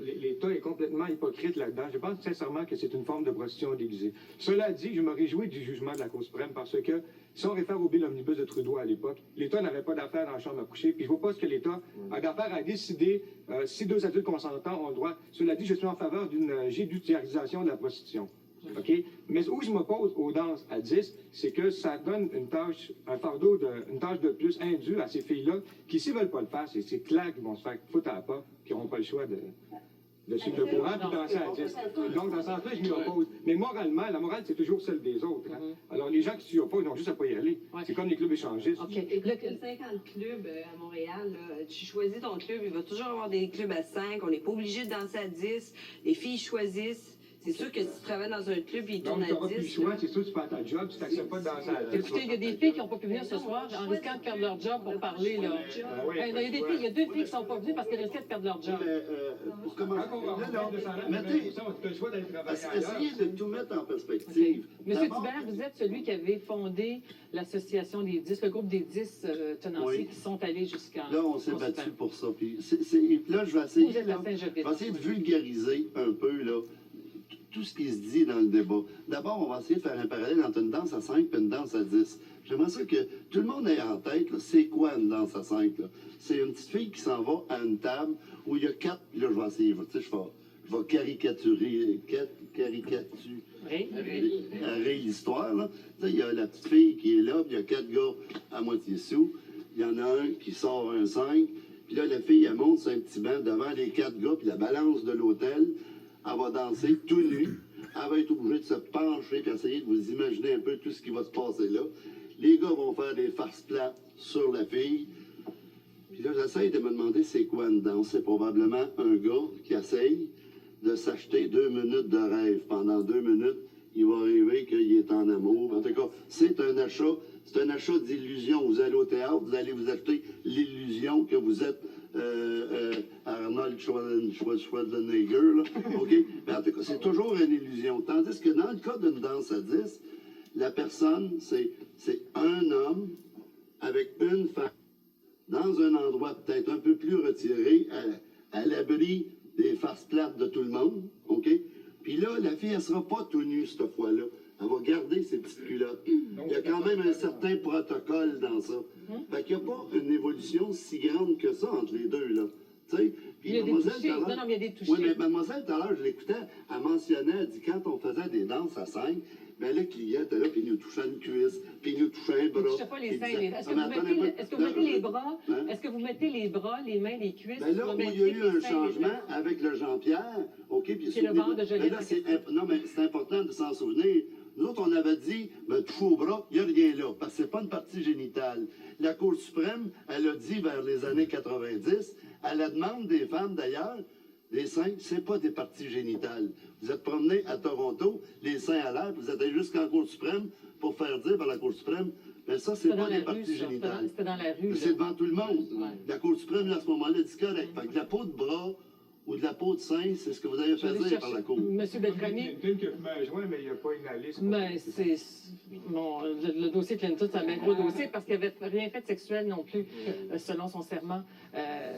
l'État est complètement hypocrite là-dedans. Je pense sincèrement que c'est une forme de prostitution déguisée. Cela dit, je me réjouis du jugement de la Cour suprême parce que, si on réfère au bill omnibus de Trudeau à l'époque, l'État n'avait pas d'affaires dans la chambre à coucher. Puis je ne vois pas ce que l'État a d'affaires à décider si 2 adultes consentants ont le droit. Cela dit, je suis en faveur d'une judiciarisation de la prostitution. OK? Mais où je m'oppose aux danses à 10, c'est que ça donne une tâche, un fardeau, une tâche de plus indue à ces filles-là qui, s'ils ne veulent pas le faire, c'est clair qu'ils vont se faire foutre à la porte, qui n'auront pas le choix de suivre le courant et de danser à 10. Donc, dans ce sens-là, je m'y oppose. Mais moralement, la morale, c'est toujours celle des autres. Hein? Alors, les gens qui s'y opposent, ils n'ont juste à pas y aller. C'est comme les clubs échangistes. OK. Il y a 50 clubs à Montréal. Là. Tu choisis ton club, il va toujours avoir des clubs à 5. On n'est pas obligé de danser à 10. Les filles choisissent. C'est sûr que si tu travailles dans un club et ils tournent à 10... Donc, tu n'auras plus le choix, c'est sûr que tu fais ta job, tu n'acceptes pas de danser à 10. Écoutez, il y a des filles qui n'ont pas pu venir ce soir en risquant de perdre leur job pour parler, là. Il y a 2 filles qui ne sont pas venues parce qu'elles risquaient de perdre leur job. Pour commencer, essayez de tout mettre en perspective. Monsieur Thibert, vous êtes celui qui avait fondé l'association des 10, le groupe des 10 tenanciers qui sont allés jusqu'à... Là, on s'est battu pour ça. Puis là, je vais essayer de vulgariser un peu, là, tout ce qui se dit dans le débat. D'abord, on va essayer de faire un parallèle entre une danse à 5 et une danse à 10. J'aimerais ça que tout le monde ait en tête, c'est quoi une danse à 5? C'est une petite fille qui s'en va à une table où il y a 4... Là, je vais essayer, je vais caricaturer l'histoire. Là. Il y a la petite fille qui est là, puis il y a 4 gars à moitié sous. Il y en a un qui sort un 5, Puis là, la fille, elle monte sur un petit banc devant les 4 gars, puis la balance de l'hôtel, elle va danser tout nue. Elle va être obligée de se pencher et essayer de vous imaginer un peu tout ce qui va se passer là. Les gars vont faire des farces plates sur la fille. Puis là, j'essaye de me demander c'est quoi une danse. C'est probablement un gars qui essaye de s'acheter 2 minutes de rêve. Pendant 2 minutes, il va rêver qu'il est en amour. En tout cas, c'est un achat d'illusion. Vous allez au théâtre, vous allez vous acheter l'illusion que vous êtes Arnold Schwarzenegger, là. OK? Mais en tout cas, c'est toujours une illusion. Tandis que dans le cas d'une danse à 10, la personne, c'est un homme avec une femme dans un endroit peut-être un peu plus retiré, à l'abri des farces plates de tout le monde, OK? Puis là, la fille, elle sera pas tout nue cette fois-là. Elle va garder ses petites culottes. Il y a quand même un certain protocole dans ça. Fait qu'il n'y a pas une évolution si grande que ça entre les deux, là. Tu sais? Puis il y a des touchés. Non, il y a des touchés. Oui, mais mademoiselle, tout à l'heure, je l'écoutais, elle mentionnait, elle dit, quand on faisait des danses à 5, ben le client était là, puis il nous touchait une cuisse, puis il nous touchait un bras. Il ne touchait pas les seins. Est-ce que vous mettez les bras, est-ce que vous mettez les bras, les mains, les cuisses? Ben là où il y a eu un changement avec le Jean-Pierre, OK, puis c'est le bord de Joliette. Non, mais c'est important de s'en souvenir. Nous autres, on avait dit, ben, touche au bras, il n'y a rien là, parce que ce n'est pas une partie génitale. La Cour suprême, elle a dit vers les années 90, à la demande des femmes d'ailleurs, les seins, c'est pas des parties génitales. Vous êtes promené à Toronto, les seins à l'air, vous êtes allé jusqu'en Cour suprême pour faire dire par la Cour suprême, mais ça, c'est pas des parties génitales. C'était dans la rue. C'est devant tout le monde. Ouais. La Cour suprême, à ce moment-là, dit correct. Fait que la peau de bras ou de la peau de sein, c'est ce que vous avez fait dire par la Cour. Monsieur Beltrami. Il y a une qui m'a joint, mais il n'y a pas une liste. Mais c'est... Bon, le dossier Clinton, c'est un bien gros dossier parce qu'il n'avait rien fait de sexuel non plus, selon son serment,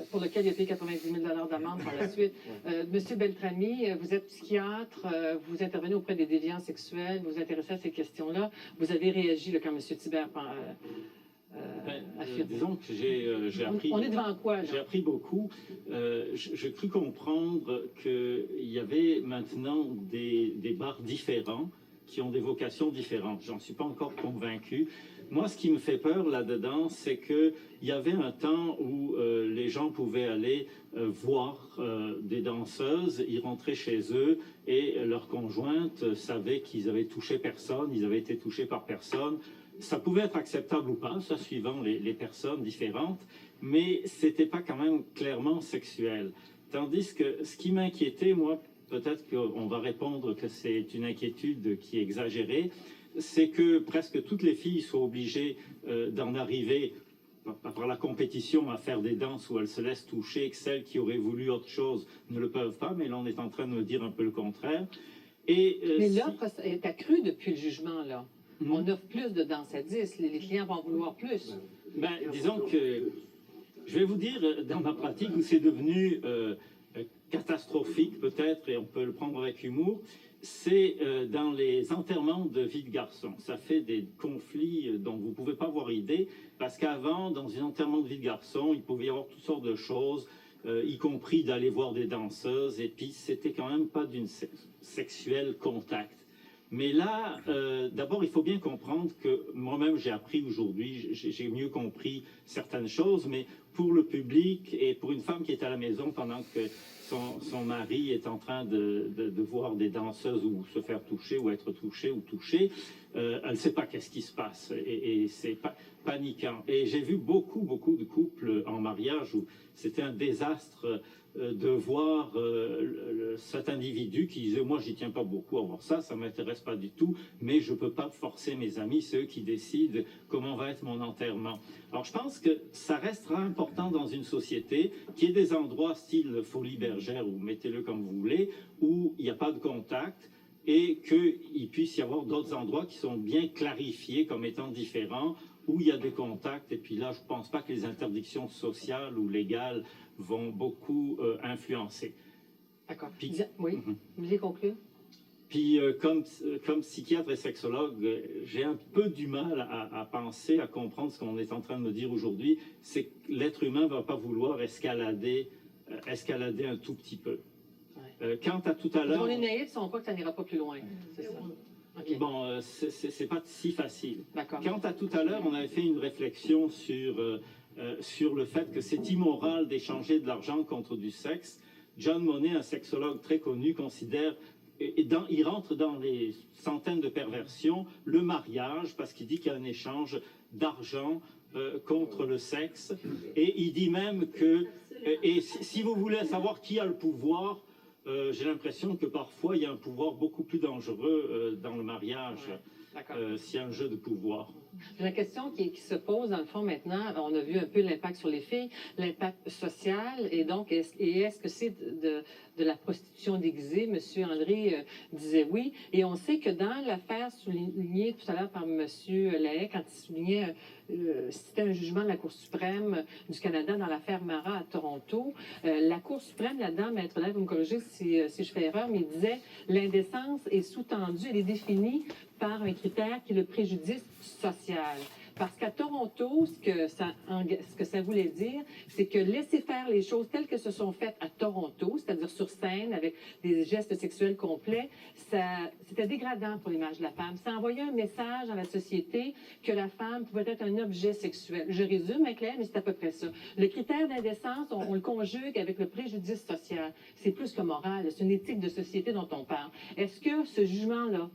pour lequel il a payé 90 000 $ d'amende par la suite. Monsieur Beltrami, vous êtes psychiatre, vous intervenez auprès des déviants sexuels, vous vous intéressez à ces questions-là. Vous avez réagi là, quand M. Thibert disons que j'ai appris... On est devant quoi, là? J'ai appris beaucoup. J'ai cru comprendre qu'il y avait maintenant des bars différents qui ont des vocations différentes. J'en suis pas encore convaincu. Moi, ce qui me fait peur là-dedans, c'est qu'il y avait un temps où les gens pouvaient aller voir des danseuses, y rentrer chez eux, et leurs conjointes savaient qu'ils avaient touché personne, ils avaient été touchés par personne. Ça pouvait être acceptable ou pas, ça suivant les personnes différentes, mais c'était pas quand même clairement sexuel. Tandis que ce qui m'inquiétait, moi, peut-être qu'on va répondre que c'est une inquiétude qui est exagérée, c'est que presque toutes les filles soient obligées d'en arriver par la compétition à faire des danses où elles se laissent toucher, et que celles qui auraient voulu autre chose ne le peuvent pas, mais là on est en train de me dire un peu le contraire. Mais l'offre est accrue depuis le jugement, là. On offre plus de danse à 10, les clients vont vouloir plus. Ben, disons que, je vais vous dire, dans ma pratique, où c'est devenu catastrophique peut-être, et on peut le prendre avec humour, c'est dans les enterrements de vie de garçon. Ça fait des conflits dont vous ne pouvez pas avoir idée, parce qu'avant, dans un enterrement de vie de garçon, il pouvait y avoir toutes sortes de choses, y compris d'aller voir des danseuses, et puis c'était quand même pas d'une sexuel contact. Mais là, d'abord, il faut bien comprendre que moi-même, j'ai appris aujourd'hui, j'ai mieux compris certaines choses, mais pour le public et pour une femme qui est à la maison pendant que son mari est en train de voir des danseuses ou se faire toucher ou être touchée ou touchée, elle ne sait pas qu'est-ce qui se passe et c'est paniquant. Et j'ai vu beaucoup de couples en mariage où c'était un désastre de voir cet individu qui disait « moi j'y tiens pas beaucoup à voir ça, ça m'intéresse pas du tout, mais je peux pas forcer mes amis, ceux qui décident comment va être mon enterrement ». Alors je pense que ça restera important dans une société qu'il y ait des endroits style Folie Bergère ou mettez-le comme vous voulez, où il n'y a pas de contact et qu'il puisse y avoir d'autres endroits qui sont bien clarifiés comme étant différents, où il y a des contacts. Et puis là, je ne pense pas que les interdictions sociales ou légales vont beaucoup influencer. D'accord. Oui, vous voulez conclure? Puis, comme psychiatre et sexologue, j'ai un peu du mal à penser, à comprendre ce qu'on est en train de me dire aujourd'hui, c'est que l'être humain ne va pas vouloir escalader un tout petit peu. Ouais. Quant à tout à l'heure... On est naïfs, on croit que ça n'ira pas plus loin, c'est ça? Okay. Bon, c'est pas si facile. D'accord. Quant à tout à l'heure, on avait fait une réflexion sur sur le fait que c'est immoral d'échanger de l'argent contre du sexe. John Monnet, un sexologue très connu, considère, il rentre dans les centaines de perversions, le mariage, parce qu'il dit qu'il y a un échange d'argent contre le sexe. Et il dit même que, et si vous voulez savoir qui a le pouvoir, j'ai l'impression que parfois il y a un pouvoir beaucoup plus dangereux dans le mariage, s'il y a un jeu de pouvoir. La question qui se pose, dans le fond, maintenant, on a vu un peu l'impact sur les filles, l'impact social, et donc, est-ce que c'est de la prostitution déguisée? Monsieur André disait oui, et on sait que dans l'affaire soulignée tout à l'heure par Monsieur Lahaye, quand il soulignait, c'était un jugement de la Cour suprême du Canada dans l'affaire Mara à Toronto, la Cour suprême, là-dedans, Maître Lahaye, vous me corrigez si je fais erreur, mais il disait l'indécence est sous-tendue, elle est définie par un critère qui est le préjudice social. Parce qu'à Toronto, ce que ça voulait dire, c'est que laisser faire les choses telles que se sont faites à Toronto, c'est-à-dire sur scène, avec des gestes sexuels complets, c'était dégradant pour l'image de la femme. Ça envoyait un message dans la société que la femme pouvait être un objet sexuel. Je résume, hein, Claire, mais c'est à peu près ça. Le critère d'indécence, on le conjugue avec le préjudice social. C'est plus que moral, c'est une éthique de société dont on parle. Est-ce que ce jugement-là,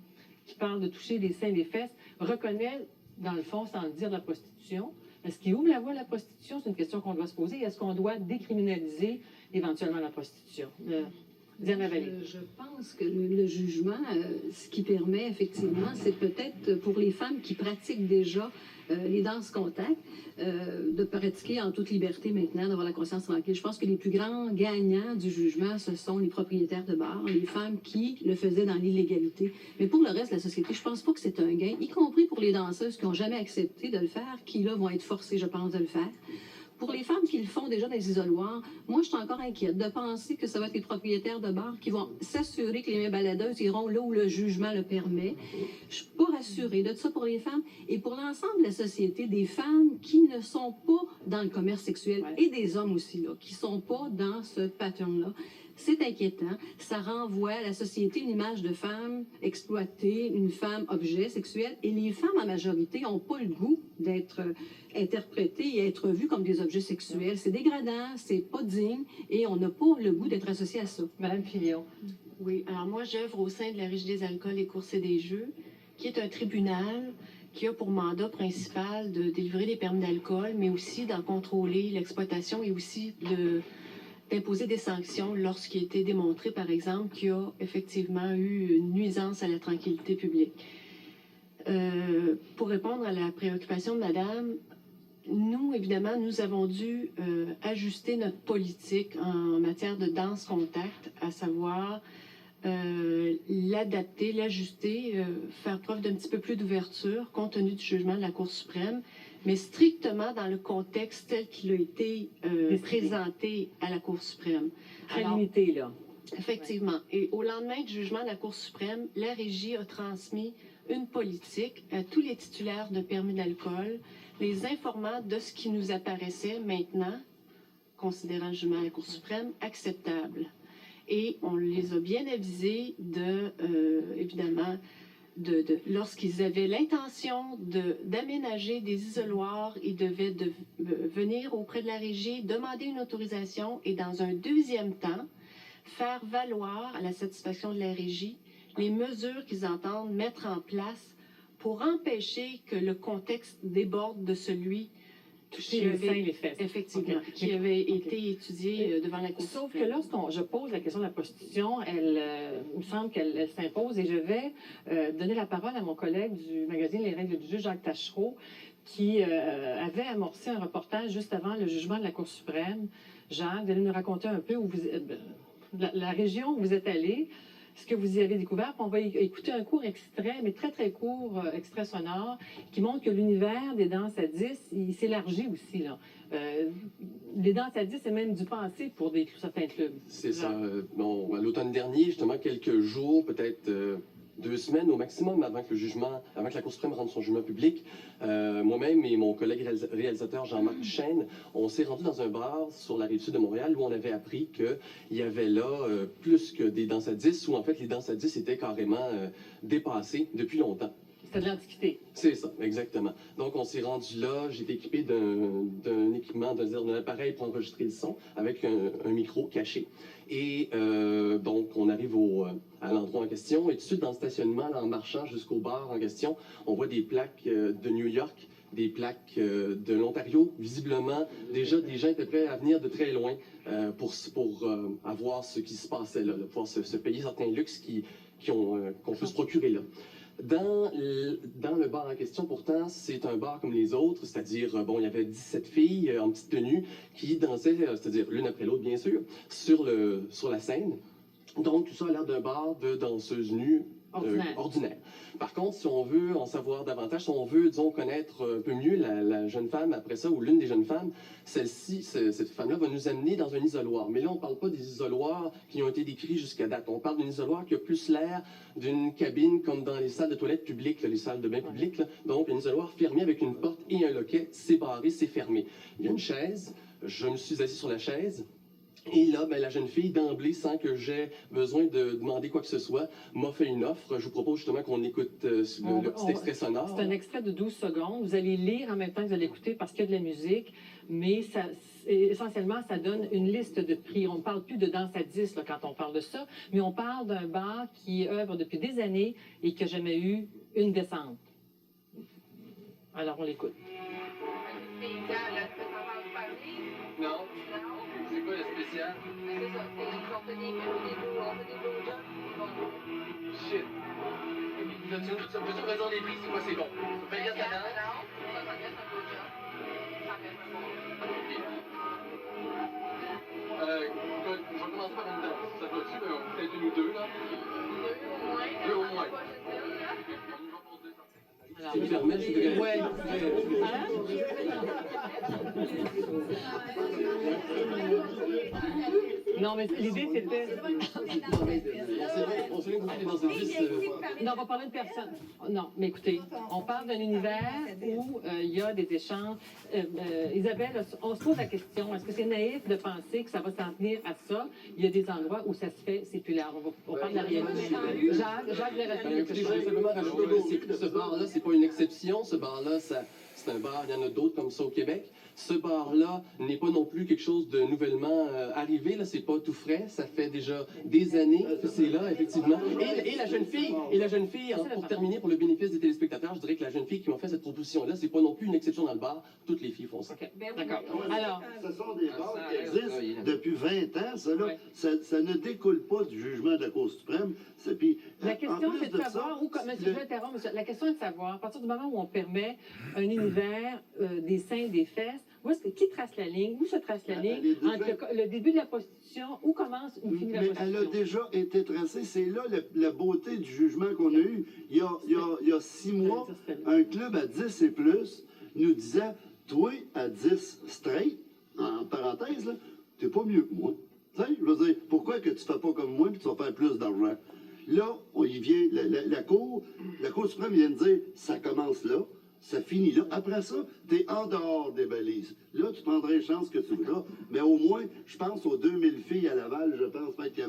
qui parle de toucher les seins et les fesses, reconnaît, dans le fond, sans le dire, la prostitution? Est-ce qu'il ouvre la voie à la prostitution? C'est une question qu'on doit se poser. Est-ce qu'on doit décriminaliser éventuellement la prostitution? Diana Vallée. Je pense que le jugement, ce qui permet effectivement, c'est peut-être pour les femmes qui pratiquent déjà les danses contact, de pratiquer en toute liberté maintenant, d'avoir la conscience tranquille. Je pense que les plus grands gagnants du jugement, ce sont les propriétaires de bars, les femmes qui le faisaient dans l'illégalité. Mais pour le reste de la société, je pense pas que c'est un gain, y compris pour les danseuses qui n'ont jamais accepté de le faire, qui là vont être forcées, je pense, de le faire. Pour les femmes qui le font déjà dans les isoloirs, moi, je suis encore inquiète de penser que ça va être les propriétaires de bars qui vont s'assurer que les mains baladeuses iront là où le jugement le permet. Je suis pas rassurée de ça pour les femmes et pour l'ensemble de la société, des femmes qui ne sont pas dans le commerce sexuel et des hommes aussi, là, qui sont pas dans ce pattern-là. C'est inquiétant. Ça renvoie à la société une image de femme exploitée, une femme objet sexuel. Et les femmes, en majorité, n'ont pas le goût d'être interprétées et être vues comme des objets sexuels. C'est dégradant, c'est pas digne et on n'a pas le goût d'être associé à ça. Madame Fillon. Oui, alors moi, j'œuvre au sein de la Régie des alcools, des courses et des jeux, qui est un tribunal qui a pour mandat principal de délivrer des permis d'alcool, mais aussi d'en contrôler l'exploitation et aussi d'imposer des sanctions lorsqu'il a été démontré, par exemple, qu'il y a effectivement eu une nuisance à la tranquillité publique. Pour répondre à la préoccupation de Madame, nous, évidemment, nous avons dû ajuster notre politique en matière de danse contact, à savoir l'adapter, l'ajuster, faire preuve d'un petit peu plus d'ouverture compte tenu du jugement de la Cour suprême, mais strictement dans le contexte tel qu'il a été présenté à la Cour suprême. Très limité, là. Effectivement. Et au lendemain du jugement de la Cour suprême, la Régie a transmis une politique à tous les titulaires de permis d'alcool, les informant de ce qui nous apparaissait maintenant, considérant le jugement de la Cour suprême, acceptable. Et on les a bien avisés évidemment, lorsqu'ils avaient l'intention d'aménager des isoloirs, ils devaient venir auprès de la Régie, demander une autorisation et dans un deuxième temps, faire valoir à la satisfaction de la Régie les mesures qu'ils entendent mettre en place pour empêcher que le contexte déborde de celui toucher les seins et les fesses. Effectivement, qui avait été étudié devant la Cour suprême. Sauf que je pose la question de la prostitution, il me semble qu'elle s'impose et je vais donner la parole à mon collègue du magazine Les Règles du juge, Jacques Taschereau, qui avait amorcé un reportage juste avant le jugement de la Cour suprême. Jacques, vous allez nous raconter un peu où la région où vous êtes allé, ce que vous y avez découvert. On va écouter un court extrait, mais très, très court, extrait sonore, qui montre que l'univers des danses à 10, il s'élargit aussi, là. Les danses à 10, c'est même du passé pour certains clubs. C'est ça. Bon, l'automne dernier, justement, quelques jours, peut-être 2 semaines au maximum avant que la Cour suprême rende son jugement public, moi-même et mon collègue réalisateur Jean-Marc Duchesne, on s'est rendu dans un bar sur la rive sud de Montréal où on avait appris qu'il y avait là plus que des danses à 10, où en fait les danses à 10 étaient carrément dépassées depuis longtemps. C'est de l'Antiquité. C'est ça, exactement. Donc, on s'est rendu là. J'ai été équipé d'un équipement, d'un appareil pour enregistrer le son avec un micro caché. Et donc, on arrive à l'endroit en question. Et tout de suite, dans le stationnement, là, en marchant jusqu'au bar en question, on voit des plaques de New York, des plaques de l'Ontario. Visiblement, déjà, des gens étaient prêts à venir de très loin pour avoir ce qui se passait là, pouvoir se payer certains luxes qu'on peut se procurer là. Dans le bar en question, pourtant, c'est un bar comme les autres, c'est-à-dire, bon, il y avait 17 filles en petite tenue qui dansaient, c'est-à-dire l'une après l'autre, bien sûr, sur la scène. Donc, tout ça a l'air d'un bar de danseuses nues ordinaire. Par contre, si on veut en savoir davantage, si on veut, disons, connaître un peu mieux la jeune femme après ça, ou l'une des jeunes femmes, celle-ci, cette femme-là va nous amener dans un isoloir. Mais là, on ne parle pas des isoloirs qui ont été décrits jusqu'à date. On parle d'un isoloir qui a plus l'air d'une cabine comme dans les salles de toilettes publiques, là, les salles de bain publiques. Là. Donc, un isoloir fermé avec une porte et un loquet. C'est barré, c'est fermé. Il y a une chaise. Je me suis assis sur la chaise. Et là, ben, la jeune fille, d'emblée, sans que j'aie besoin de demander quoi que ce soit, m'a fait une offre. Je vous propose justement qu'on écoute le petit extrait sonore. C'est un extrait de 12 secondes. Vous allez lire en même temps que vous allez écouter parce qu'il y a de la musique, mais ça, essentiellement, ça donne une liste de prix. On ne parle plus de danse à 10 là, quand on parle de ça, mais on parle d'un bar qui œuvre depuis des années et qui n'a jamais eu une descente. Alors, on l'écoute. Non. C'est quoi le spécial? Mais c'est ça, on fait des blowjobs. Shit. Tu veux raison des prix, c'est quoi, c'est bon? Tu peux dire ça dans? Non, ça t'intéresse un blowjob. Ça fait un bon. Écoute, je vais commencer par une danse. Ça doit-tu, peut-être une ou deux, là? Deux au moins. Si tu permets, je voudrais... Ouais. Non, mais l'idée, c'était... Non, on va parler de personne. Non, mais écoutez, on parle d'un univers où il y a des échanges. Isabelle, on se pose la question, est-ce que c'est naïf de penser que ça va s'en tenir à ça? Il y a des endroits où ça se fait, c'est plus large. On parle de la réalité. Jacques voulait rajouter quelque chose. Je voulais simplement rajouter que ce bar-là, c'est pas une exception. Ce bar-là, c'est un bar, il y en a d'autres comme ça au Québec. Ce bar-là n'est pas non plus quelque chose de nouvellement arrivé, là, c'est pas tout frais, ça fait déjà des années que c'est là, effectivement. Et la jeune fille, pour terminer, pour le bénéfice des téléspectateurs, je dirais que la jeune fille qui m'a fait cette proposition-là, c'est pas non plus une exception dans le bar, toutes les filles font ça. Okay. D'accord. Alors, ce sont des bars qui existent depuis 20 ans, ça, là, ça ne découle pas du jugement de la Cour suprême. Puis, la question, c'est de savoir où, la question est de savoir, à partir du moment où on permet un univers des seins, des fesses, qui trace la ligne? Où se trace la ligne? Entre le début de la prostitution, où commence ou finit la prostitution? Elle a déjà été tracée. C'est là la beauté du jugement qu'on a eu. Il y a 6 mois, un club à 10 et plus nous disait, toi, à 10 straight, en parenthèse, t'es pas mieux que moi. T'sais, je veux dire, pourquoi que tu fais pas comme moi et tu vas faire plus d'argent? Là, il vient, la Cour suprême vient de dire, ça commence là. Ça finit là. Après ça, tu es en dehors des balises. Là, tu prendrais les chances que tu voudras. Mais au moins, je pense aux 2000 filles à Laval, je pense qu'il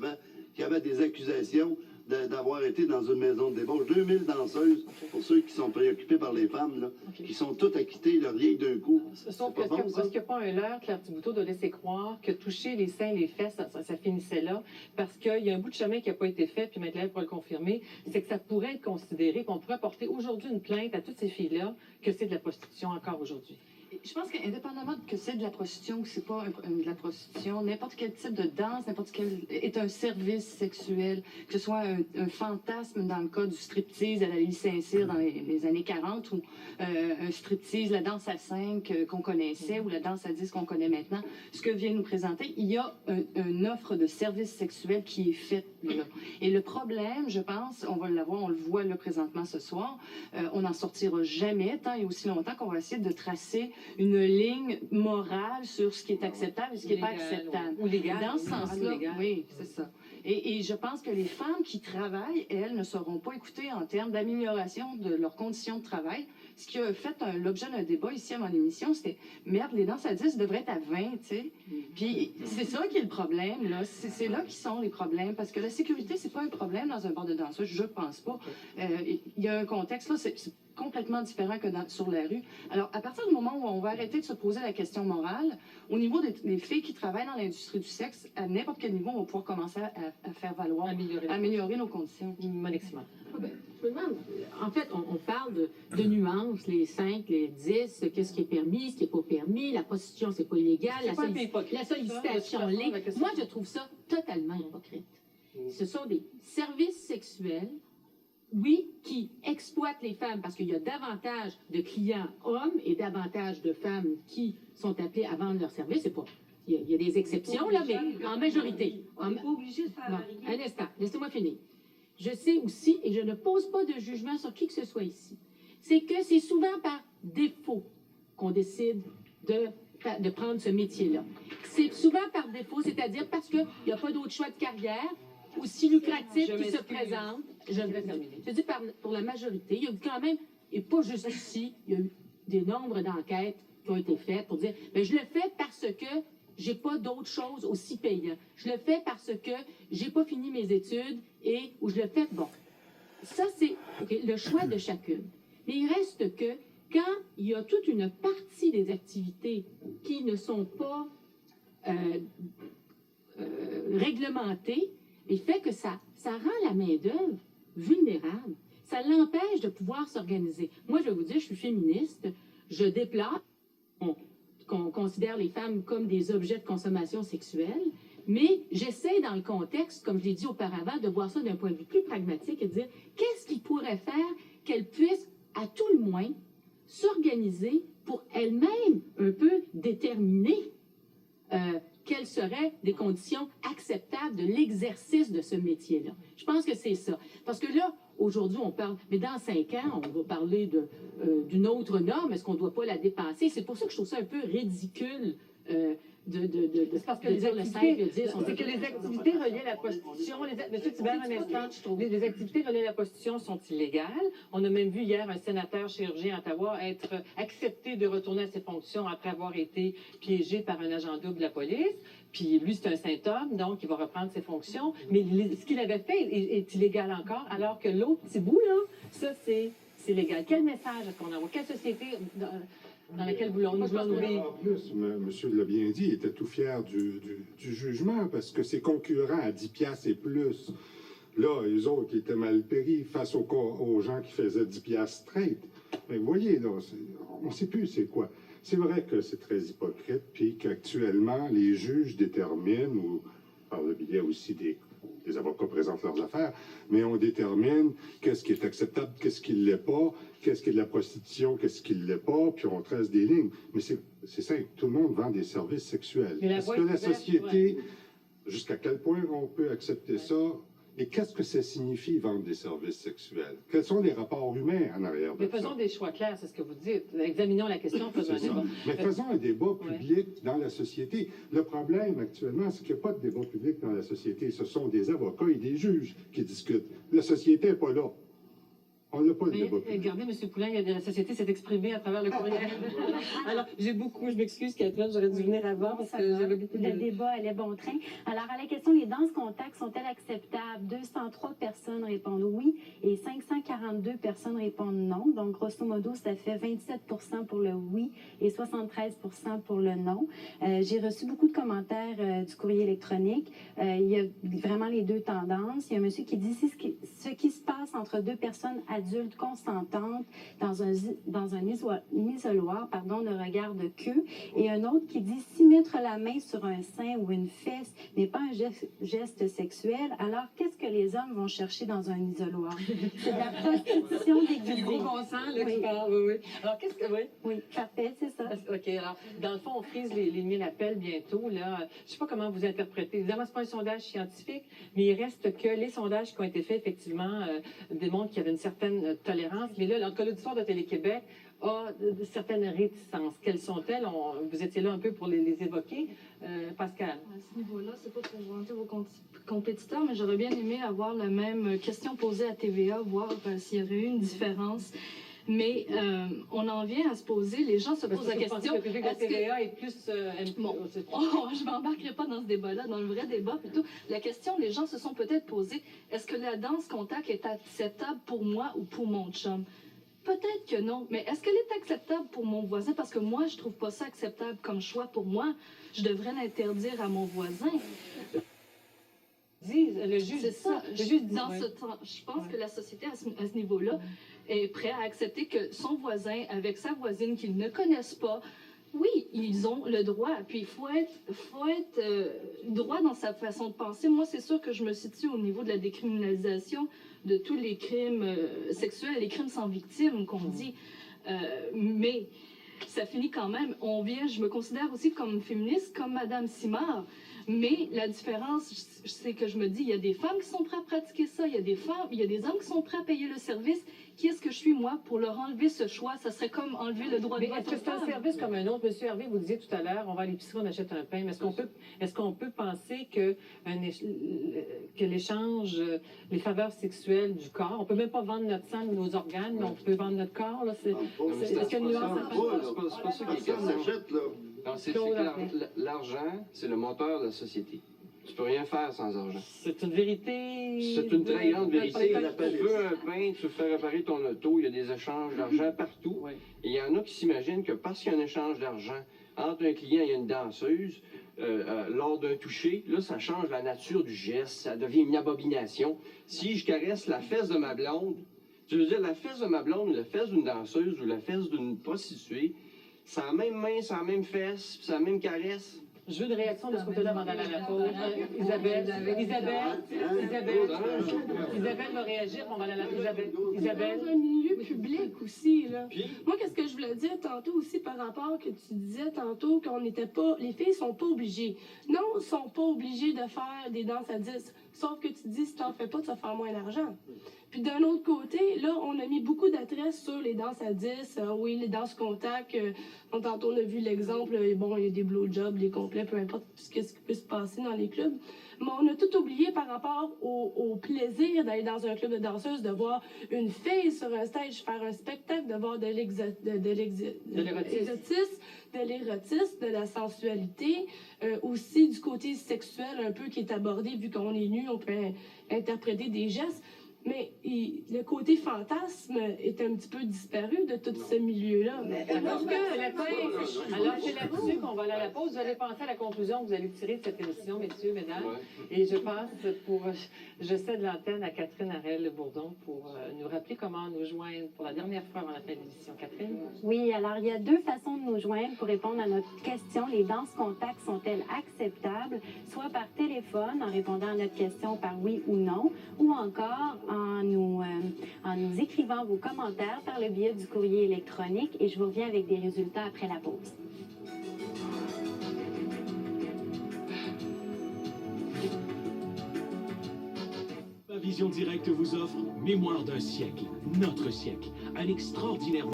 y avait des accusations d'avoir été dans une maison de débauche. 2000 danseuses, pour ceux qui sont préoccupés par les femmes, là, qui sont toutes acquittées rien que d'un coup. Sauf est-ce qu'il n'y a pas un leurre, Claire Thibodeau, de laisser croire que toucher les seins, les fesses, ça finissait là? Parce qu'il y a un bout de chemin qui n'a pas été fait, puis Maître pourra le confirmer, c'est que ça pourrait être considéré, qu'on pourrait porter aujourd'hui une plainte à toutes ces filles-là, que c'est de la prostitution encore aujourd'hui. Je pense qu'indépendamment que c'est de la prostitution ou que c'est pas de la prostitution, n'importe quel type de danse, n'importe quel est un service sexuel, que ce soit un fantasme dans le cas du striptease à la Lily Saint-Cyr dans les années 40 ou un striptease, la danse à 5 qu'on connaissait ou la danse à 10 qu'on connaît maintenant, ce que vient nous présenter, il y a une offre de service sexuel qui est faite là. Et le problème, je pense, on va l'avoir, on le voit là présentement ce soir, on n'en sortira jamais tant et aussi longtemps qu'on va essayer de tracer une ligne morale sur ce qui est acceptable et ce qui n'est pas Légal, acceptable. ou légal, Dans ce sens-là, légal. oui, c'est ça. Et je pense que les femmes qui travaillent, elles, ne seront pas écoutées en termes d'amélioration de leurs conditions de travail. Ce qui a fait l'objet d'un débat ici à mon émission, c'était « Merde, les danses à 10 devraient être à 20 », tu sais. Puis c'est ça qui est le problème, là. C'est là qui sont les problèmes. Parce que la sécurité, c'est pas un problème dans un bar de danse, je pense pas. Il y a un contexte, là, c'est complètement différent que sur la rue. Alors, à partir du moment où on va arrêter de se poser la question morale, au niveau des filles qui travaillent dans l'industrie du sexe, à n'importe quel niveau, on va pouvoir commencer à faire valoir, améliorer nos conditions. En fait, on parle de nuances, les 5, les 10, qu'est-ce qui est permis, ce qui n'est pas permis, la prostitution, c'est pas illégal, la sollicitation libre. Moi, je trouve ça totalement hypocrite. Ce sont des services sexuels, oui, qui exploitent les femmes parce qu'il y a davantage de clients hommes et davantage de femmes qui sont appelées à vendre leurs services. C'est pas... Il y a des exceptions, là, mais en majorité. On n'est pas obligé de faire un instant, laissez-moi finir. Je sais aussi, et je ne pose pas de jugement sur qui que ce soit ici, c'est que c'est souvent par défaut qu'on décide de prendre ce métier-là. C'est souvent par défaut, c'est-à-dire parce qu'il n'y a pas d'autre choix de carrière aussi lucratif qui se présente. Je dis pour la majorité, il y a eu quand même, et pas juste ici, il y a eu des nombres d'enquêtes qui ont été faites pour dire, mais je le fais parce que j'ai pas d'autre chose aussi payant. Je le fais parce que j'ai pas fini mes études ou je le fais, bon. Ça, c'est le choix de chacune. Mais il reste que quand il y a toute une partie des activités qui ne sont pas réglementées, il fait que ça rend la main-d'œuvre vulnérable. Ça l'empêche de pouvoir s'organiser. Moi, je vais vous dire, je suis féministe, je déplore qu'on considère les femmes comme des objets de consommation sexuelle, mais j'essaie dans le contexte, comme je l'ai dit auparavant, de voir ça d'un point de vue plus pragmatique et de dire qu'est-ce qui pourrait faire qu'elles puissent, à tout le moins, s'organiser pour elles-mêmes un peu déterminer quelles seraient des conditions acceptables de l'exercice de ce métier-là. Je pense que c'est ça. Parce que là, aujourd'hui, on parle, mais dans 5 ans, on va parler d'une autre norme. Est-ce qu'on ne doit pas la dépasser? C'est pour ça que je trouve ça un peu ridicule parce que les activités reliées à la prostitution, Monsieur Thibert, un instant, les activités reliées à la prostitution sont illégales. On a même vu hier un sénateur chirurgien à Ottawa être accepté de retourner à ses fonctions après avoir été piégé par un agent double de la police. Puis lui, c'est un symptôme, donc il va reprendre ses fonctions. Mais ce qu'il avait fait est illégal encore, alors que l'autre petit bout, là, ça, c'est légal. Quel message est-ce qu'on envoie? Quelle société dans laquelle nous voulons En plus, monsieur l'a bien dit, il était tout fier du jugement parce que ses concurrents à 10 piastres et plus, là, eux autres qui étaient mal péris face aux gens qui faisaient 10 piastres straight. Mais vous voyez, là, on ne sait plus c'est quoi. C'est vrai que c'est très hypocrite, puis qu'actuellement, les juges déterminent, ou par le biais aussi des avocats présentent leurs affaires, mais on détermine qu'est-ce qui est acceptable, qu'est-ce qui ne l'est pas, qu'est-ce qui est de la prostitution, qu'est-ce qui ne l'est pas, puis on trace des lignes. Mais c'est simple, tout le monde vend des services sexuels. Est-ce que la société, jusqu'à quel point on peut accepter ça? Et qu'est-ce que ça signifie vendre des services sexuels? Quels sont les rapports humains en arrière de ça? Mais faisons des choix clairs, c'est ce que vous dites. Examinons la question, faisons un débat. Mais faisons un débat public dans la société. Le problème actuellement, c'est qu'il n'y a pas de débat public dans la société. Ce sont des avocats et des juges qui discutent. La société n'est pas là. On n'a pas de débat public. Regardez, M. Poulain, la société s'est exprimée à travers le courriel. Alors, je m'excuse, Catherine, j'aurais dû venir avant parce que j'avais beaucoup de... Le débat allait bon train. Alors, à la question, les danses contacts sont-elles acceptables? 203 personnes répondent oui et 542 personnes répondent non. Donc, grosso modo, ça fait 27% pour le oui et 73% pour le non. J'ai reçu beaucoup de commentaires du courrier électronique. Il y a vraiment les deux tendances. Il y a un monsieur qui dit ce qui se passe entre deux personnes adultes consentantes dans un isoloir, ne regarde que. Et un autre qui dit si mettre la main sur un sein ou une fesse n'est pas un geste sexuel, alors qu'est-ce que les hommes vont chercher dans un isoloir? C'est de la prostitution. question déguisée. C'est le gros bon sens, là, Oui. qui parle, oui, oui. Alors, qu'est-ce que... Oui? Oui, parfait, c'est ça. OK, alors, dans le fond, on frise les 1000 appels bientôt, là. Je sais pas comment vous interprétez. Évidemment, c'est pas un sondage scientifique, mais il reste que les sondages qui ont été faits, effectivement, démontrent qu'il y avait une certaine tolérance. Mais là, l'auditoire de Télé-Québec a de certaines réticences. Quelles sont-elles? Vous étiez là un peu pour les évoquer. Pascal? À ce niveau-là, c'est pas pour vanter vos compétiteurs, mais j'aurais bien aimé avoir la même question posée à TVA, voir s'il y aurait eu une différence. Mais on en vient à se poser, les gens se posent la question... Que le public de TVA est plus... Bon, je ne m'embarquerai pas dans ce débat-là, dans le vrai débat plutôt. La question, les gens se sont peut-être posée, est-ce que la danse contact est acceptable pour moi ou pour mon chum? Peut-être que non, mais est-ce qu'elle est acceptable pour mon voisin? Parce que moi, je trouve pas ça acceptable comme choix pour moi. Je devrais l'interdire à mon voisin. Le juge, c'est ça. Le juge dit, dans ce temps, je pense que la société, à ce niveau-là, est prête à accepter que son voisin, avec sa voisine qu'ils ne connaissent pas, oui, ils ont le droit. Puis il faut être droit dans sa façon de penser. Moi, c'est sûr que je me situe au niveau de la décriminalisation de tous les crimes sexuels, les crimes sans victime qu'on dit. Mais ça finit quand même. Je me considère aussi comme féministe, comme Madame Simard. Mais la différence, c'est que je me dis, il y a des femmes qui sont prêtes à pratiquer ça, il y a des hommes qui sont prêts à payer le service. Qui est-ce que je suis, moi, pour leur enlever ce choix? Ça serait comme enlever le droit de vote. Mais est-ce que c'est un service comme un autre? Monsieur Hervé, vous disiez tout à l'heure, on va à l'épicerie, on achète un pain. Mais est-ce qu'on peut penser que l'échange, les faveurs sexuelles du corps, on peut même pas vendre notre sang ou nos organes, mais on peut vendre notre corps, là? Est-ce qu'il y a une nuance? C'est pas ça qui est question. Non, c'est que l'argent, c'est le moteur de la société. Tu peux rien faire sans argent. C'est une vérité. C'est une très grande vérité. Tu veux un pain, tu veux faire réparer ton auto, il y a des échanges d'argent partout. Et il y en a qui s'imaginent que parce qu'il y a un échange d'argent entre un client et une danseuse, lors d'un toucher, là, ça change la nature du geste, ça devient une abomination. Si je caresse la fesse de ma blonde, tu veux dire la fesse de ma blonde, la fesse d'une danseuse ou la fesse d'une prostituée, c'est la même main, c'est la même fesse, c'est la même caresse. Je veux une réaction de ce côté-là avant d'aller à la pause. Isabelle va réagir, on va aller à la pause. Isabelle. Dans un milieu public aussi, là. Moi, qu'est-ce que je voulais dire tantôt aussi par rapport que tu disais tantôt qu'on n'était pas... Les filles sont pas obligées. Non, elles sont pas obligées de faire des danses à 10. Sauf que tu dis, si t'en fais pas, tu vas faire moins d'argent. Puis d'un autre côté, là, on a mis beaucoup d'attraits sur les danses à 10. Oui, les danses contact. Tantôt, on a vu l'exemple, bon, il y a des blowjobs, des complets, peu importe ce qui peut se passer dans les clubs. Mais on a tout oublié par rapport au plaisir d'aller dans un club de danseuses, de voir une fille sur un stage faire un spectacle, de voir de l'érotisme, de la sensualité, aussi du côté sexuel un peu qui est abordé, vu qu'on est nu, on peut interpréter des gestes. Mais le côté fantasme est un petit peu disparu de tout ce milieu-là. Alors, c'est là-dessus qu'on va aller à la pause. Vous allez penser à la conclusion que vous allez tirer de cette émission, messieurs, mesdames. Et je passe je cède l'antenne à Catherine Harel-Bourdon pour nous rappeler comment nous joindre pour la dernière fois avant la fin de l'émission. Catherine? Oui, alors il y a deux façons de nous joindre pour répondre à notre question. Les danses contact sont-elles acceptables? Soit par téléphone, en répondant à notre question par oui ou non, ou encore en nous écrivant vos commentaires par le biais du courrier électronique. Et je vous reviens avec des résultats après la pause. La Vision Directe vous offre Mémoire d'un siècle, notre siècle, un extraordinaire...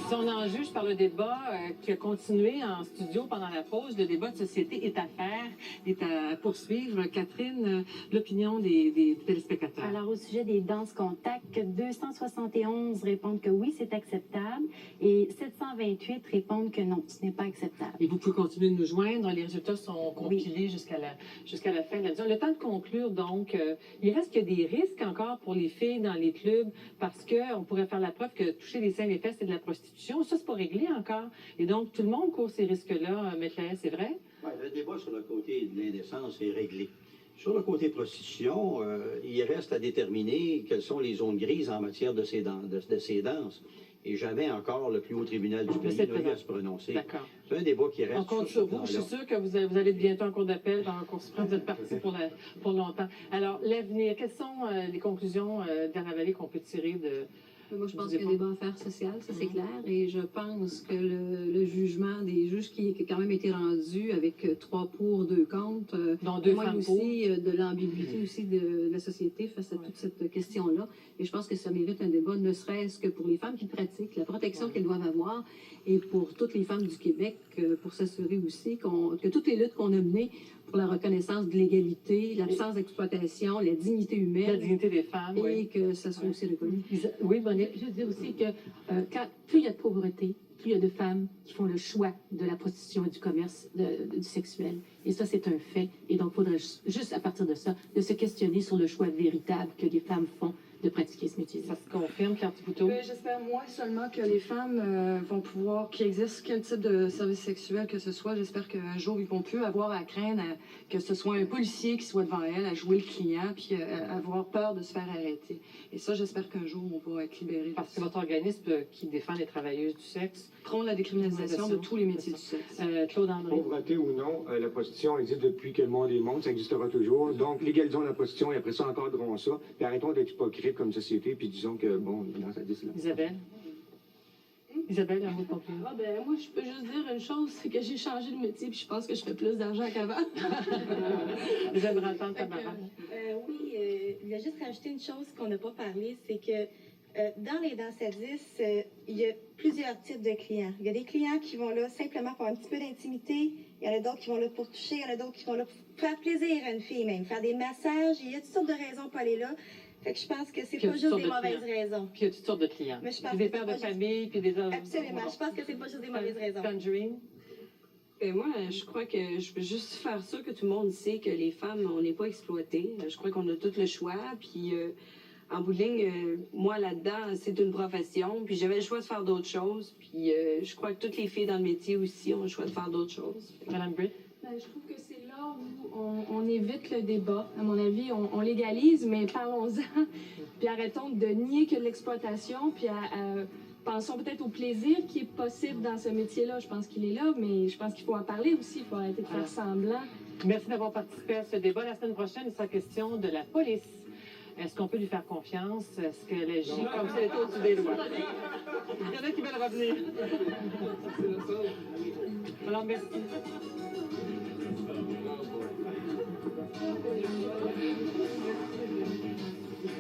Si on en juge par le débat qui a continué en studio pendant la pause, le débat de société est à faire, est à poursuivre. Catherine, l'opinion des téléspectateurs. Alors, au sujet des danses contact, 271 répondent que oui, c'est acceptable et 728 répondent que non, ce n'est pas acceptable. Et vous pouvez continuer de nous joindre. Les résultats sont compilés jusqu'à la fin de la discussion. Le temps de conclure, donc, il reste qu'il y a des risques encore pour les filles dans les clubs parce qu'on pourrait faire la preuve que toucher les seins et les fesses, c'est de la prostitution. Ça, c'est pas réglé encore. Et donc, tout le monde court ces risques-là, Maître Lahaye, c'est vrai? Ouais, le débat sur le côté de l'indécence est réglé. Sur le côté prostitution, il reste à déterminer quelles sont les zones grises en matière de ces danses. Et jamais encore le plus haut tribunal du pays n'a eu à se prononcer. D'accord. C'est un débat qui reste. On compte sur vous. Je suis sûre que vous allez être bientôt en cours d'appel dans la Cour suprême. Vous êtes parti pour longtemps. Alors, l'avenir, quelles sont les conclusions d'Anna Vallée qu'on peut tirer de... Moi, je pense qu'il y a un débat à faire social, ça c'est clair. Et je pense que le jugement des juges qui a quand même été rendu avec 3 pour, 2 contre, dont 2 témoigne femmes aussi de l'ambiguïté aussi de la société face à toute cette question-là. Et je pense que ça mérite un débat, ne serait-ce que pour les femmes qui pratiquent, la protection qu'elles doivent avoir, et pour toutes les femmes du Québec, pour s'assurer aussi que toutes les luttes qu'on a menées pour la reconnaissance de l'égalité, l'absence d'exploitation, la dignité humaine. La dignité des femmes, et que ça soit aussi reconnu. Oui, je veux dire aussi que plus il y a de pauvreté, plus il y a de femmes qui font le choix de la prostitution et du commerce du sexuel. Et ça, c'est un fait. Et donc, il faudrait juste à partir de ça, de se questionner sur le choix véritable que les femmes font de pratiquer ce métier. Ça se confirme, Carte Couteau? J'espère moi seulement que les femmes vont pouvoir, qu'il existe quel type de service sexuel que ce soit, j'espère qu'un jour, ils vont plus avoir à craindre que ce soit un policier qui soit devant elles, à jouer le client, puis avoir peur de se faire arrêter. Et ça, j'espère qu'un jour, on va être libérés. Parce que votre organisme qui défend les travailleuses du sexe prône la décriminalisation de tous les métiers du sexe. Claude André. Pauvreté ou non, la prostitution existe depuis que le monde est monde, ça existera toujours. Donc, légalisons la prostitution et après ça, encadrons ça. Puis arrêtons d'être hypocrites comme société, puis disons que, bon, dans sa là. Isabelle? Isabelle, un mot de conclusion. Moi, je peux juste dire une chose, c'est que j'ai changé de métier, puis je pense que je fais plus d'argent qu'avant. J'aimerais entendre ta maman. Oui, il y a juste rajouté une chose qu'on n'a pas parlé, c'est que dans les danses à 10, il y a plusieurs types de clients. Il y a des clients qui vont là simplement pour un petit peu d'intimité. Il y en a d'autres qui vont là pour toucher. Il y en a d'autres qui vont là pour faire plaisir à une fille même, faire des massages. Il y a toutes sortes de raisons pour aller là. Fait que je pense que c'est pas juste des mauvaises raisons. Puis il y a toutes sortes de clients. Mais je pense des que pères de c'est pas famille, puis des hommes. Absolument. Je pense que c'est pas juste des mauvaises raisons. Tangerine? Moi, je crois que je peux juste faire ça que tout le monde sait que les femmes, on n'est pas exploitées. Je crois qu'on a tout le choix. Puis en bout de ligne, moi là-dedans, c'est une profession. Puis j'avais le choix de faire d'autres choses. Puis je crois que toutes les filles dans le métier aussi ont le choix de faire d'autres choses. Madame Britt? Je trouve que c'est là où on évite le débat. À mon avis, on légalise, mais parlons-en. Puis arrêtons de nier que de l'exploitation, puis pensons peut-être au plaisir qui est possible dans ce métier-là. Je pense qu'il est là, mais je pense qu'il faut en parler aussi. Il faut arrêter de faire semblant. Merci d'avoir participé à ce débat. La semaine prochaine, il sera question de la police. Est-ce qu'on peut lui faire confiance? Est-ce qu'elle agit comme si elle était au-dessus des lois? Il y en a qui veulent revenir. Alors, merci.